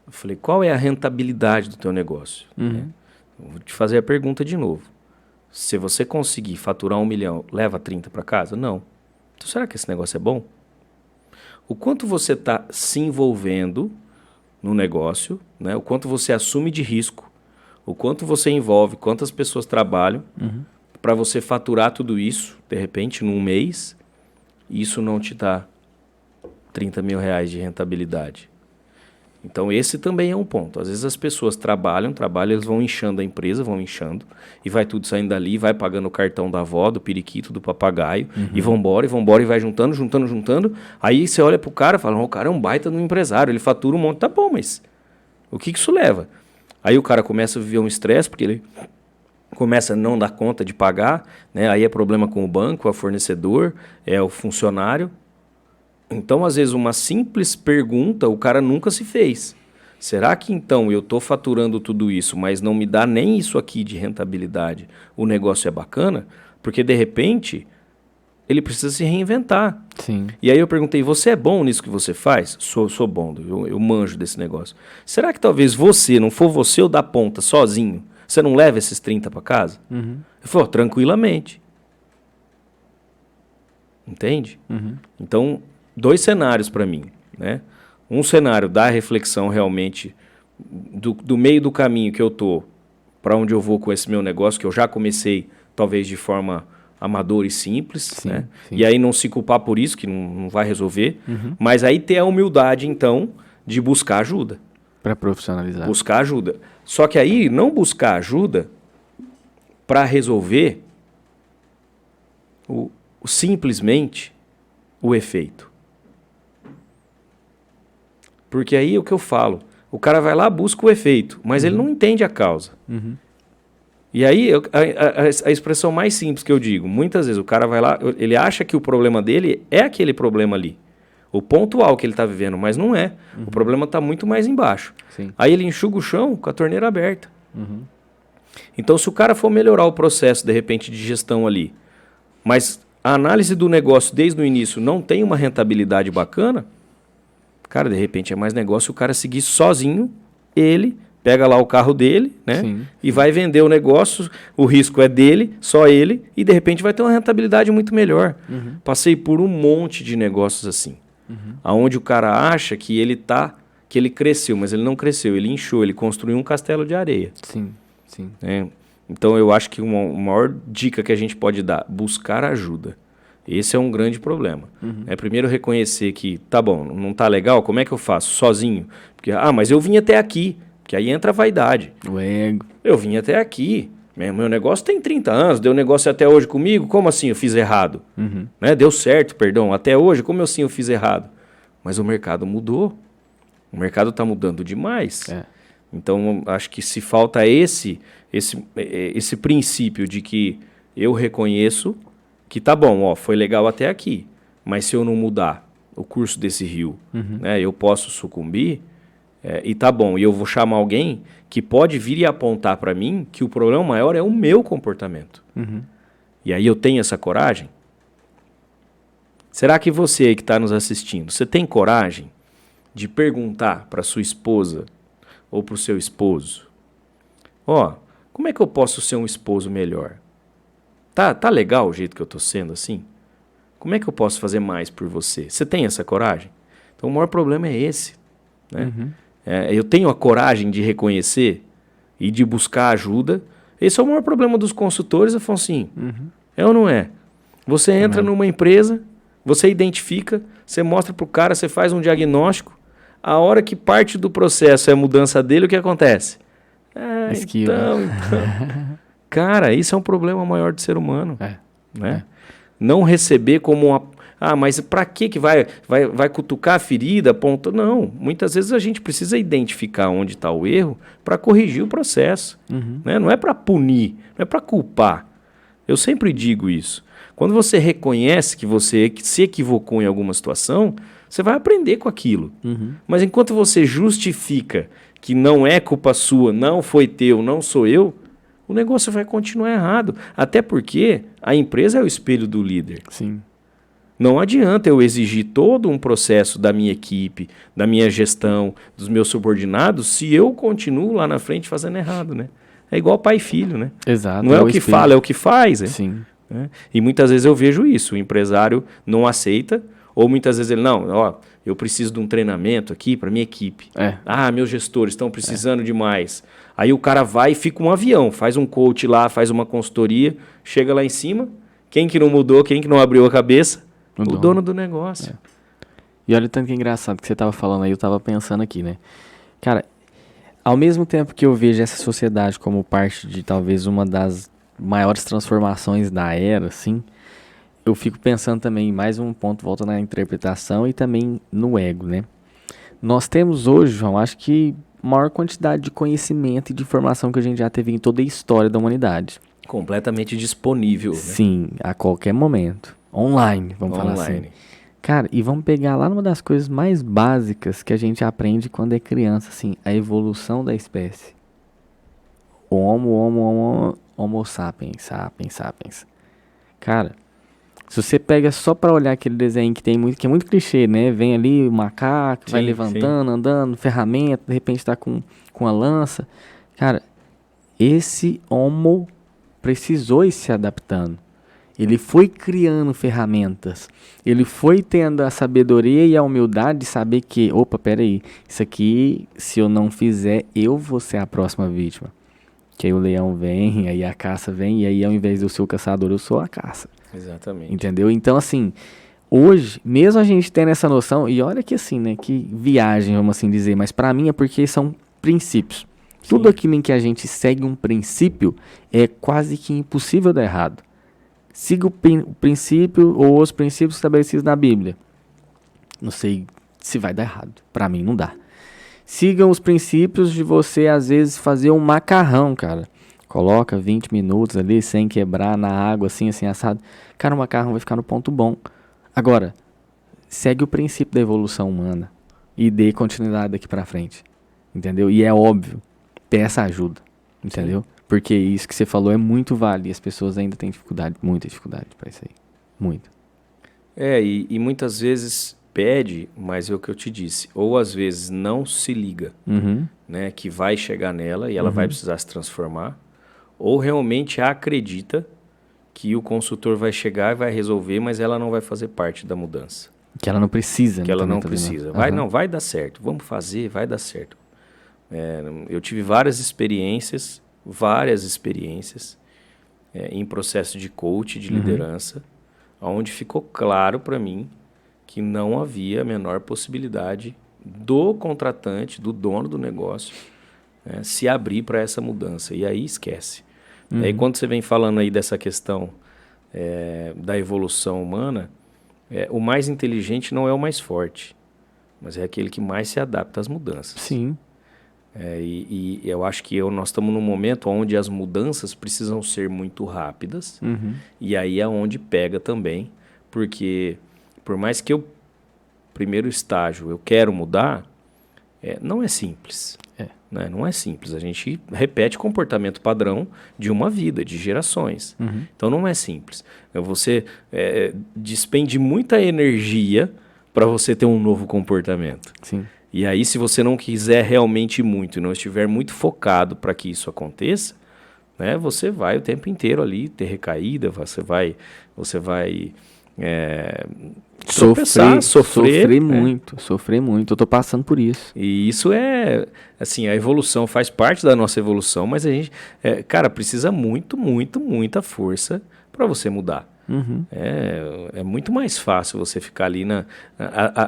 Eu falei, qual é a rentabilidade do teu negócio? Vou te fazer a pergunta de novo. Se você conseguir faturar 1 milhão, leva 30 para casa? Não. Então será que esse negócio é bom? O quanto você está se envolvendo no negócio, né? O quanto você assume de risco, o quanto você envolve, quantas pessoas trabalham para você faturar tudo isso, de repente, num mês, e isso não te dá 30 mil reais de rentabilidade. Então, esse também é um ponto. Às vezes as pessoas trabalham, eles vão inchando a empresa, e vai tudo saindo dali, vai pagando o cartão da avó, do periquito, do papagaio, e vão embora, e vai juntando. Aí você olha pro cara e fala, o cara é um baita de um empresário, ele fatura um monte, tá bom, mas o que isso leva? Aí o cara começa a viver um estresse, porque ele começa a não dar conta de pagar, né? Aí é problema com o banco, o fornecedor, o funcionário. Então, às vezes, uma simples pergunta o cara nunca se fez. Será que, então, eu estou faturando tudo isso, mas não me dá nem isso aqui de rentabilidade? O negócio é bacana? Porque, de repente, ele precisa se reinventar. Sim. E aí eu perguntei, você é bom nisso que você faz? Sou bom, eu manjo desse negócio. Será que talvez não for você ou da ponta, sozinho, você não leva esses 30 para casa? Ele falou, tranquilamente. Entende? Então, 2 cenários para mim, né? Um cenário da reflexão realmente do meio do caminho que eu tô para onde eu vou com esse meu negócio, que eu já comecei talvez de forma amadora e simples, sim, né? Sim. E aí não se culpar por isso, que não vai resolver, mas aí ter a humildade, então, de buscar ajuda. Para profissionalizar. Buscar ajuda. Só que aí não buscar ajuda para resolver simplesmente o efeito. Porque aí é o que eu falo. O cara vai lá, busca o efeito, mas ele não entende a causa. E aí a expressão mais simples que eu digo, muitas vezes o cara vai lá, ele acha que o problema dele é aquele problema ali. O pontual que ele está vivendo, mas não é. O problema está muito mais embaixo. Sim. Aí ele enxuga o chão com a torneira aberta. Então, se o cara for melhorar o processo, de repente, de gestão ali, mas a análise do negócio desde o início não tem uma rentabilidade bacana, cara, de repente é mais negócio o cara seguir sozinho, ele pega lá o carro dele, né? Sim. E vai vender o negócio, o risco é dele, só ele, e de repente vai ter uma rentabilidade muito melhor. Passei por um monte de negócios assim, aonde o cara acha que ele cresceu, mas ele não cresceu, ele inchou, ele construiu um castelo de areia. Sim, Então eu acho que uma maior dica que a gente pode dar, buscar ajuda. Esse é um grande problema. Primeiro reconhecer que, tá bom, não tá legal, como é que eu faço? Sozinho. Porque, mas eu vim até aqui. Porque aí entra a vaidade. O ego. Eu vim até aqui. Meu negócio tem 30 anos, deu negócio até hoje comigo, como assim eu fiz errado? Né? Deu certo, perdão, até hoje, como assim eu fiz errado? Mas o mercado mudou. O mercado está mudando demais. Então, acho que se falta esse princípio de que eu reconheço que tá bom, ó, foi legal até aqui, mas se eu não mudar o curso desse rio, né, eu posso sucumbir, e tá bom, e eu vou chamar alguém que pode vir e apontar para mim que o problema maior é o meu comportamento. E aí eu tenho essa coragem? Será que você aí que está nos assistindo, você tem coragem de perguntar para sua esposa ou para o seu esposo, como é que eu posso ser um esposo melhor? Tá legal o jeito que eu tô sendo assim? Como é que eu posso fazer mais por você? Você tem essa coragem? Então o maior problema é esse, né? Eu tenho a coragem de reconhecer e de buscar ajuda. Esse é o maior problema dos consultores, Afonso. É ou não é? Você entra numa empresa, você identifica, você mostra pro cara, você faz um diagnóstico. A hora que parte do processo é a mudança dele, o que acontece? Então. Cara, isso é um problema maior do ser humano. Né? Não receber como uma... mas para que vai cutucar a ferida? Ponto? Não. Muitas vezes a gente precisa identificar onde está o erro para corrigir o processo. Né? Não é para punir, não é para culpar. Eu sempre digo isso. Quando você reconhece que você se equivocou em alguma situação, você vai aprender com aquilo. Mas enquanto você justifica que não é culpa sua, não foi teu, não sou eu, o negócio vai continuar errado. Até porque a empresa é o espelho do líder. Sim. Não adianta eu exigir todo um processo da minha equipe, da minha gestão, dos meus subordinados, se eu continuo lá na frente fazendo errado, né? É igual pai e filho, né? Exato. Não é o que fala, é o que faz. Sim. E muitas vezes eu vejo isso. O empresário não aceita, ou muitas vezes ele, eu preciso de um treinamento aqui para minha equipe. Meus gestores estão precisando demais. Aí o cara vai e fica um avião, faz um coach lá, faz uma consultoria, chega lá em cima, quem que não mudou, quem que não abriu a cabeça? O dono do negócio. E olha o tanto que é engraçado que você estava falando aí, eu estava pensando aqui, né? Cara, ao mesmo tempo que eu vejo essa sociedade como parte de talvez uma das maiores transformações da era, assim, eu fico pensando também, mais um ponto, volta na interpretação e também no ego, né? Nós temos hoje, João, acho que maior quantidade de conhecimento e de informação que a gente já teve em toda a história da humanidade. Completamente disponível, né? Sim, a qualquer momento. Online, vamos falar assim. Cara, e vamos pegar lá numa das coisas mais básicas que a gente aprende quando é criança, assim, a evolução da espécie. O Homo sapiens. Cara, se você pega só pra olhar aquele desenho que é muito clichê, né? Vem ali o macaco, vai levantando, andando, ferramenta, de repente tá com a lança. Cara, esse Homo precisou ir se adaptando. Ele foi criando ferramentas. Ele foi tendo a sabedoria e a humildade de saber que, peraí, isso aqui, se eu não fizer, eu vou ser a próxima vítima. Que aí o leão vem, aí a caça vem, e aí ao invés de eu ser o caçador, eu sou a caça. Exatamente. Entendeu? Então, assim, hoje, mesmo a gente tendo essa noção, e olha que assim, né, que viagem, vamos assim dizer, mas pra mim é porque são princípios. Tudo aquilo em que a gente segue um princípio é quase que impossível dar errado. Siga o princípio ou os princípios estabelecidos na Bíblia. Não sei se vai dar errado. Pra mim, não dá. Sigam os princípios de você, às vezes, fazer um macarrão, cara. Coloca 20 minutos ali, sem quebrar, na água, assim assado. Cara, o macarrão vai ficar no ponto bom. Agora, segue o princípio da evolução humana e dê continuidade daqui pra frente. Entendeu? E é óbvio, peça ajuda. Entendeu? Sim. Porque isso que você falou é muito válido e as pessoas ainda têm dificuldade, muita dificuldade para isso aí. Muito. E muitas vezes pede, mas é o que eu te disse. Ou às vezes não se liga, né, que vai chegar nela e ela vai precisar se transformar. Ou realmente acredita que o consultor vai chegar e vai resolver, mas ela não vai fazer parte da mudança. Que ela não precisa. Que ela não precisa. Vai dar certo. Vamos fazer, vai dar certo. Eu tive várias experiências em processo de coach, de liderança, onde ficou claro para mim que não havia a menor possibilidade do contratante, do dono do negócio, né, se abrir para essa mudança. E aí esquece. E aí quando você vem falando aí dessa questão da evolução humana, o mais inteligente não é o mais forte, mas é aquele que mais se adapta às mudanças. Sim. E eu acho que nós estamos num momento onde as mudanças precisam ser muito rápidas, e aí é onde pega também, porque por mais que primeiro estágio, eu quero mudar, não é simples. Né? Não é simples. A gente repete comportamento padrão de uma vida, de gerações. Então não é simples. Você despende muita energia para você ter um novo comportamento. Sim. E aí, se você não quiser realmente muito e não estiver muito focado para que isso aconteça, né, você vai o tempo inteiro ali ter recaída, você vai sofrer muito, sofrer muito. Eu tô passando por isso. E isso assim, a evolução faz parte da nossa evolução, mas a gente, cara, precisa muita força para você mudar. É muito mais fácil você ficar ali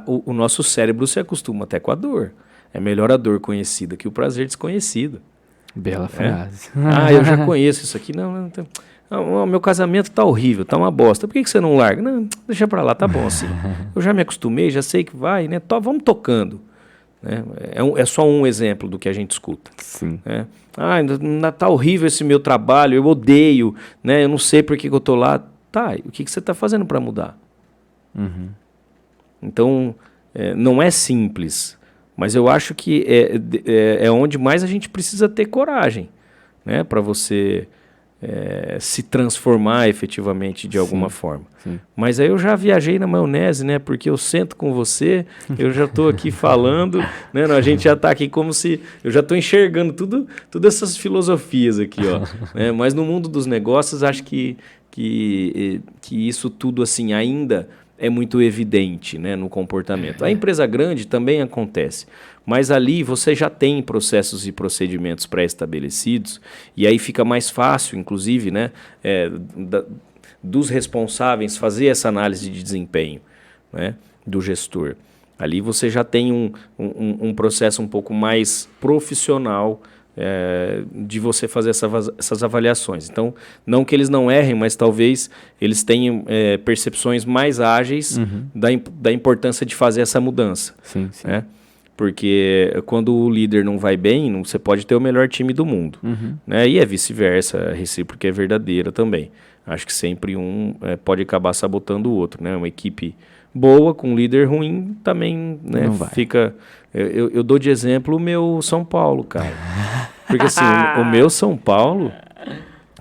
o nosso cérebro se acostuma até com a dor. É melhor a dor conhecida que o prazer desconhecido. Bela frase. Eu já conheço isso aqui. Não, meu casamento tá horrível, tá uma bosta. Por que você não larga? Não, deixa pra lá, tá bom assim. Eu já me acostumei, já sei que vai, né? Vamos tocando. Né? É só um exemplo do que a gente escuta. Sim. Né? Ainda tá horrível esse meu trabalho, eu odeio, né? Eu não sei por que eu tô lá. Tá, e o que você tá fazendo para mudar? Então, não é simples, mas eu acho que é onde mais a gente precisa ter coragem, né? Para você se transformar efetivamente de alguma forma. Sim. Mas aí eu já viajei na maionese, né? Porque eu sento com você, eu já estou aqui falando, né? A gente já está aqui como se... Eu já estou enxergando todas essas filosofias aqui, ó. Né? Mas no mundo dos negócios, acho que isso tudo assim ainda é muito evidente, né, no comportamento. A empresa grande também acontece, mas ali você já tem processos e procedimentos pré-estabelecidos e aí fica mais fácil, inclusive, né, dos responsáveis fazer essa análise de desempenho, né, do gestor. Ali você já tem um processo um pouco mais profissional de você fazer essas avaliações. Então, não que eles não errem, mas talvez eles tenham percepções mais ágeis da importância de fazer essa mudança. Sim. Né? Porque quando o líder não vai bem, você pode ter o melhor time do mundo. Né? E é vice-versa, a recíproca é verdadeira também. Acho que sempre um pode acabar sabotando o outro. Né? Uma equipe boa com um líder ruim também, né, fica... Eu dou de exemplo o meu São Paulo, cara. Porque assim, o meu São Paulo...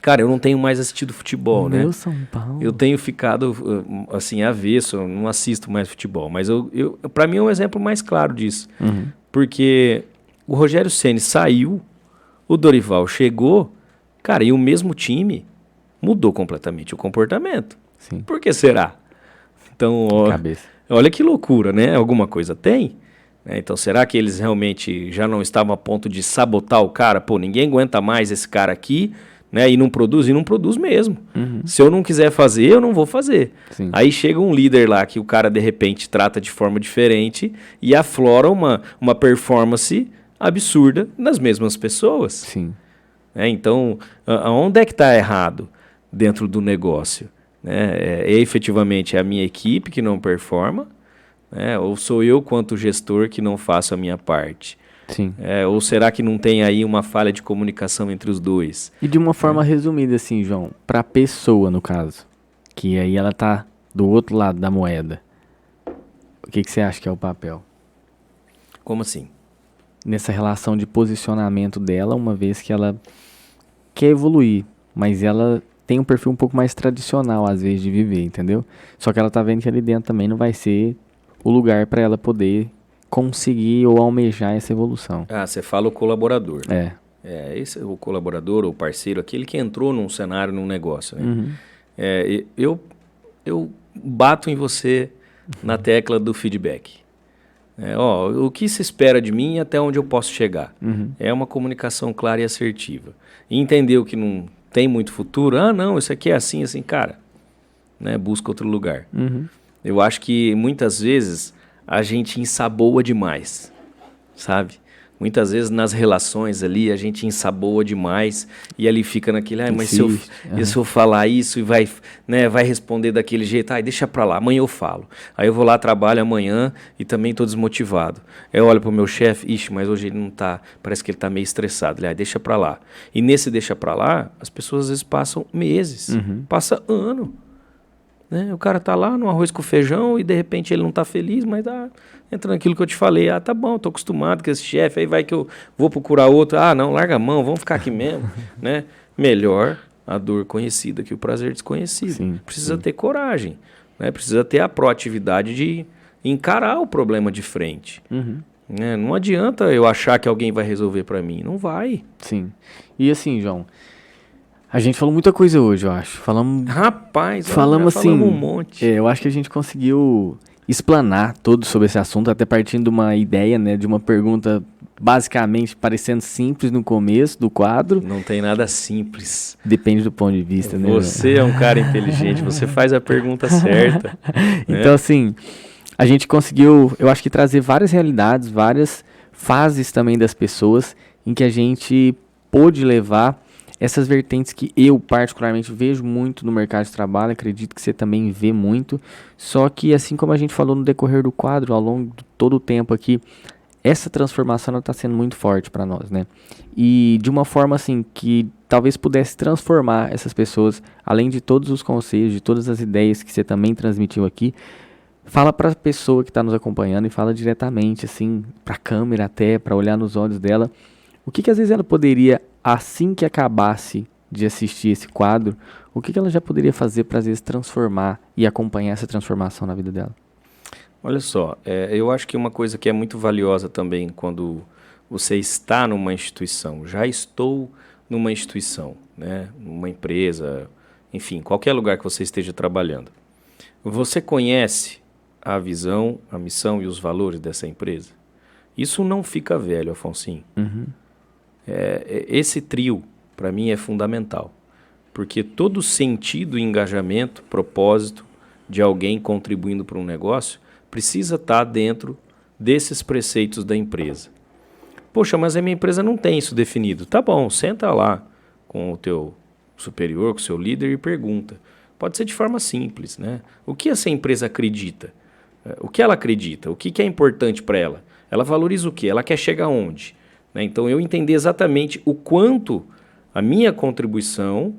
Cara, eu não tenho mais assistido futebol, né? Meu São Paulo. Eu tenho ficado, assim, avesso, eu não assisto mais futebol. Mas para mim é um exemplo mais claro disso. Porque o Rogério Ceni saiu, o Dorival chegou, cara, e o mesmo time mudou completamente o comportamento. Sim. Por que será? Então, olha que loucura, né? Alguma coisa tem. Então, será que eles realmente já não estavam a ponto de sabotar o cara? Pô, ninguém aguenta mais esse cara aqui, né? E não produz mesmo. Se eu não quiser fazer, eu não vou fazer. Sim. Aí chega um líder lá que o cara, de repente, trata de forma diferente e aflora uma performance absurda nas mesmas pessoas. Sim. Então, onde é que está errado dentro do negócio? Efetivamente é a minha equipe que não performa, né? Ou sou eu, quanto gestor, que não faço a minha parte? Sim. Ou será que não tem aí uma falha de comunicação entre os dois? E de uma forma resumida, assim, João, para a pessoa, no caso, que aí ela tá do outro lado da moeda, o que você acha que é o papel? Como assim? Nessa relação de posicionamento dela, uma vez que ela quer evoluir, mas ela tem um perfil um pouco mais tradicional, às vezes, de viver, entendeu? Só que ela tá vendo que ali dentro também não vai ser o lugar para ela poder conseguir ou almejar essa evolução. Você fala o colaborador. Esse o colaborador ou parceiro, aquele que entrou num cenário, num negócio. Né? Eu bato em você na tecla do feedback. O que se espera de mim e até onde eu posso chegar. É uma comunicação clara e assertiva. E entender o que não tem muito futuro. Não, isso aqui é assim, cara. né? Busca outro lugar. Eu acho que muitas vezes a gente ensaboa demais, sabe? Muitas vezes nas relações ali a gente ensaboa demais e ali fica naquele, mas se eu falar isso e vai, né, vai responder daquele jeito, deixa pra lá, amanhã eu falo. Aí eu vou lá, trabalho amanhã e também tô desmotivado. Aí eu olho pro meu chefe, mas hoje ele não tá, parece que ele tá meio estressado. Ele, deixa pra lá. E nesse deixa pra lá, as pessoas às vezes passam meses, passa ano. Né? O cara tá lá no arroz com feijão e de repente ele não tá feliz, mas entra naquilo que eu te falei, tá bom, tô acostumado com esse chefe, aí vai que eu vou procurar outro, não, larga a mão, vamos ficar aqui mesmo, né? Melhor a dor conhecida que o prazer desconhecido. Sim, precisa ter coragem, né? Precisa ter a proatividade de encarar o problema de frente. Né? Não adianta eu achar que alguém vai resolver para mim, não vai. Sim. E assim, João, a gente falou muita coisa hoje, eu acho. Falamos assim, um monte. Eu acho que a gente conseguiu explanar tudo sobre esse assunto, até partindo de uma ideia, né, de uma pergunta basicamente parecendo simples no começo do quadro. Não tem nada simples. Depende do ponto de vista, né? Você é um cara inteligente, você faz a pergunta certa. Então, assim, a gente conseguiu, eu acho que trazer várias realidades, várias fases também das pessoas em que a gente pôde levar essas vertentes que eu particularmente vejo muito no mercado de trabalho, acredito que você também vê muito, só que assim como a gente falou no decorrer do quadro, ao longo de todo o tempo aqui, essa transformação está sendo muito forte para nós, né? E de uma forma assim que talvez pudesse transformar essas pessoas, além de todos os conselhos, de todas as ideias que você também transmitiu aqui, fala para a pessoa que está nos acompanhando e fala diretamente, assim, para a câmera até, para olhar nos olhos dela, o que às vezes ela poderia, assim que acabasse de assistir esse quadro, o que ela já poderia fazer para, às vezes, transformar e acompanhar essa transformação na vida dela? Olha só, eu acho que uma coisa que é muito valiosa também quando você está numa instituição, já estou numa instituição, né, numa empresa, enfim, qualquer lugar que você esteja trabalhando. Você conhece a visão, a missão e os valores dessa empresa? Isso não fica velho, Afonsinho. Esse trio, para mim, é fundamental. Porque todo sentido, engajamento, propósito de alguém contribuindo para um negócio precisa estar dentro desses preceitos da empresa. Poxa, mas a minha empresa não tem isso definido. Tá bom, senta lá com o teu superior, com o seu líder e pergunta. Pode ser de forma simples, né? O que essa empresa acredita? O que ela acredita? O que é importante para ela? Ela valoriza o quê? Ela quer chegar aonde? Então, eu entender exatamente o quanto a minha contribuição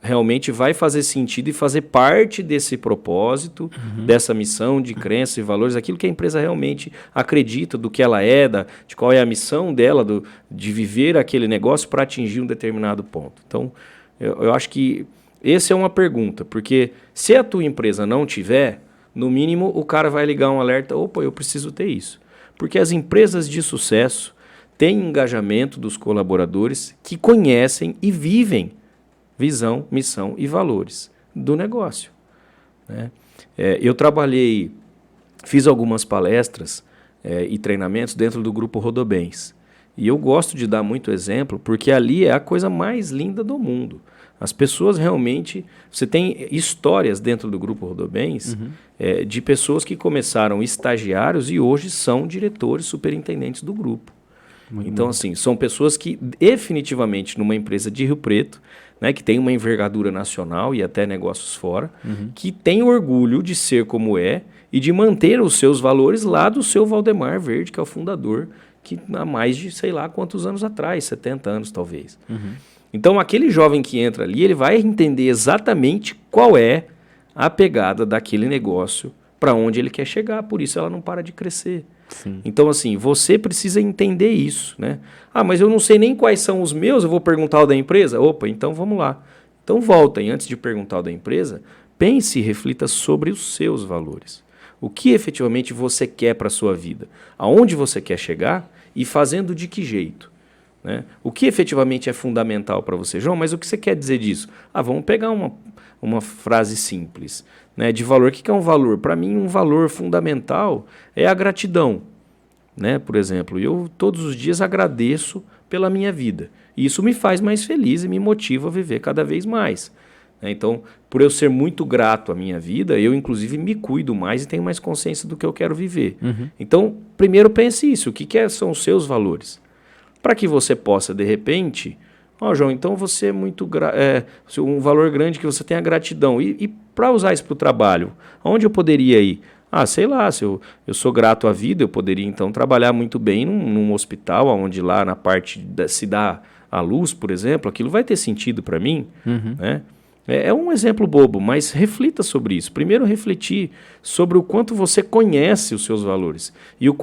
realmente vai fazer sentido e fazer parte desse propósito, dessa missão de crenças e valores, aquilo que a empresa realmente acredita, do que ela é, de qual é a missão dela, de viver aquele negócio para atingir um determinado ponto. Então, eu acho que essa é uma pergunta, porque se a tua empresa não tiver, no mínimo o cara vai ligar um alerta, opa, eu preciso ter isso. Porque as empresas de sucesso têm engajamento dos colaboradores que conhecem e vivem visão, missão e valores do negócio. Né? Eu fiz algumas palestras e treinamentos dentro do grupo Rodobens. E eu gosto de dar muito exemplo, porque ali é a coisa mais linda do mundo. As pessoas realmente... Você tem histórias dentro do grupo Rodobens de pessoas que começaram estagiários e hoje são diretores, superintendentes do grupo. Então, assim, são pessoas que definitivamente numa empresa de Rio Preto, né, que tem uma envergadura nacional e até negócios fora, que tem orgulho de ser como é e de manter os seus valores lá do seu Valdemar Verde, que é o fundador, que há mais de sei lá quantos anos atrás, 70 anos talvez. Então, aquele jovem que entra ali, ele vai entender exatamente qual é a pegada daquele negócio, para onde ele quer chegar, por isso ela não para de crescer. Sim. Então, assim, você precisa entender isso, né? Mas eu não sei nem quais são os meus, eu vou perguntar o da empresa? Opa, então vamos lá. Então voltem, antes de perguntar o da empresa, pense e reflita sobre os seus valores. O que efetivamente você quer para a sua vida? Aonde você quer chegar e fazendo de que jeito? Né? O que efetivamente é fundamental para você? João, mas o que você quer dizer disso? Vamos pegar uma frase simples, né, de valor. O que é um valor? Para mim, um valor fundamental é a gratidão. Né? Por exemplo, eu todos os dias agradeço pela minha vida. E isso me faz mais feliz e me motiva a viver cada vez mais. né? Então, por eu ser muito grato à minha vida, eu inclusive me cuido mais e tenho mais consciência do que eu quero viver. Então, primeiro pense isso, o que são os seus valores? Para que você possa, de repente, João, então você é muito um valor grande que você tem a gratidão. E para usar isso para o trabalho, onde eu poderia ir? Sei lá, se eu sou grato à vida, eu poderia então trabalhar muito bem num hospital, onde lá na parte se dá a luz, por exemplo, aquilo vai ter sentido para mim, né? É um exemplo bobo, mas reflita sobre isso. Primeiro, refletir sobre o quanto você conhece os seus valores e o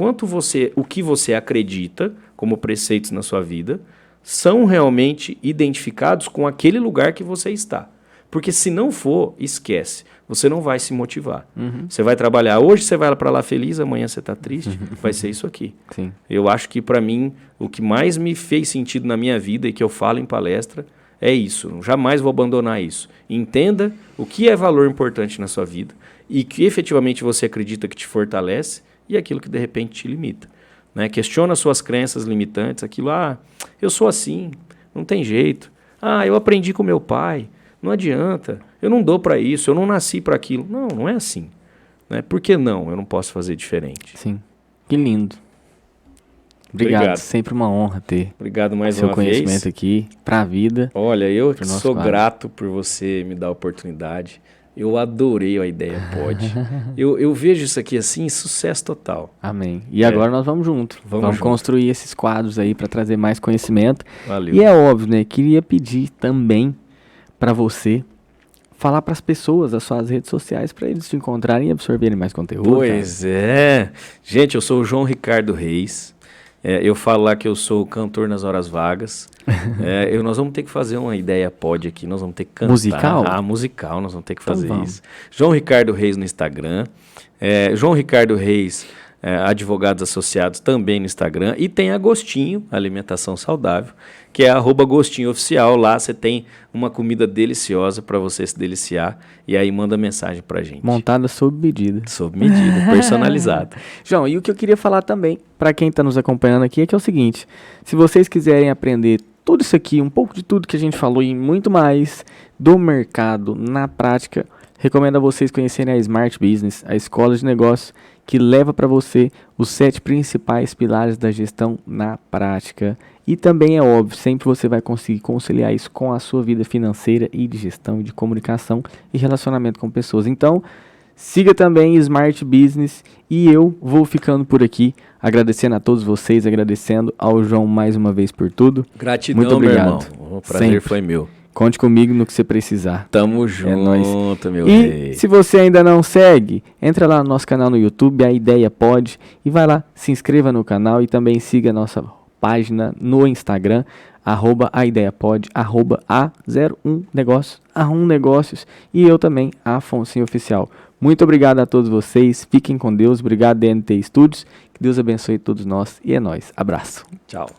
que você acredita como preceitos na sua vida são realmente identificados com aquele lugar que você está. Porque se não for, esquece. Você não vai se motivar. Você vai trabalhar hoje, você vai para lá feliz, amanhã você está triste. Vai ser isso aqui. Sim. Eu acho que para mim, o que mais me fez sentido na minha vida e que eu falo em palestra é isso. Jamais vou abandonar isso. Entenda o que é valor importante na sua vida e que efetivamente você acredita que te fortalece e aquilo que de repente te limita. Né? Questiona suas crenças limitantes, aquilo, eu sou assim, não tem jeito. Eu aprendi com meu pai, não adianta, eu não dou para isso, eu não nasci para aquilo. Não é assim. Né? Por que não? Eu não posso fazer diferente. Sim, que lindo. Obrigado, sempre uma honra ter Obrigado mais seu uma vez. conhecimento aqui para a vida. Olha, eu sou grato por você me dar a oportunidade. Eu adorei a Ideia Pod. eu vejo isso aqui assim, sucesso total. Amém. E agora nós vamos junto. Vamos construir esses quadros aí para trazer mais conhecimento. Valeu. E é óbvio, né? Queria pedir também para você falar para as pessoas as suas redes sociais para eles te encontrarem e absorverem mais conteúdo. Pois é. Gente, eu sou o João Ricardo Reis. Eu falo lá que eu sou cantor nas horas vagas. Nós vamos ter que fazer uma Ideia Pod aqui, nós vamos ter que cantar. Musical? Musical, nós vamos ter que fazer isso. João Ricardo Reis no Instagram. João Ricardo Reis, Advogados Associados, também no Instagram. E tem Agostinho, Alimentação Saudável, que é @GostinhoOficial. Lá você tem uma comida deliciosa para você se deliciar. E aí manda mensagem pra gente. Montada sob medida. Sob medida, personalizada. João, e o que eu queria falar também, para quem está nos acompanhando aqui, é que é o seguinte. Se vocês quiserem aprender tudo isso aqui, um pouco de tudo que a gente falou e muito mais do mercado na prática, recomendo a vocês conhecerem a Smart Business, a escola de negócios que leva para você os 7 principais pilares da gestão na prática. E também é óbvio, sempre você vai conseguir conciliar isso com a sua vida financeira e de gestão, de comunicação e relacionamento com pessoas. Então, siga também Smart Business e eu vou ficando por aqui, agradecendo a todos vocês, agradecendo ao João mais uma vez por tudo. Gratidão, muito obrigado. Meu irmão. O prazer sempre foi meu. Conte comigo no que você precisar. Tamo junto, meu rei. E se você ainda não segue, entra lá no nosso canal no YouTube, A Ideia Pod, e vai lá, se inscreva no canal e também siga a nossa página no Instagram, @aideiapod, @A01negócios, A1negócios, e eu também, Afonso Oficial. Muito obrigado a todos vocês, fiquem com Deus, obrigado DNT Studios, que Deus abençoe todos nós, e é nóis. Abraço. Tchau.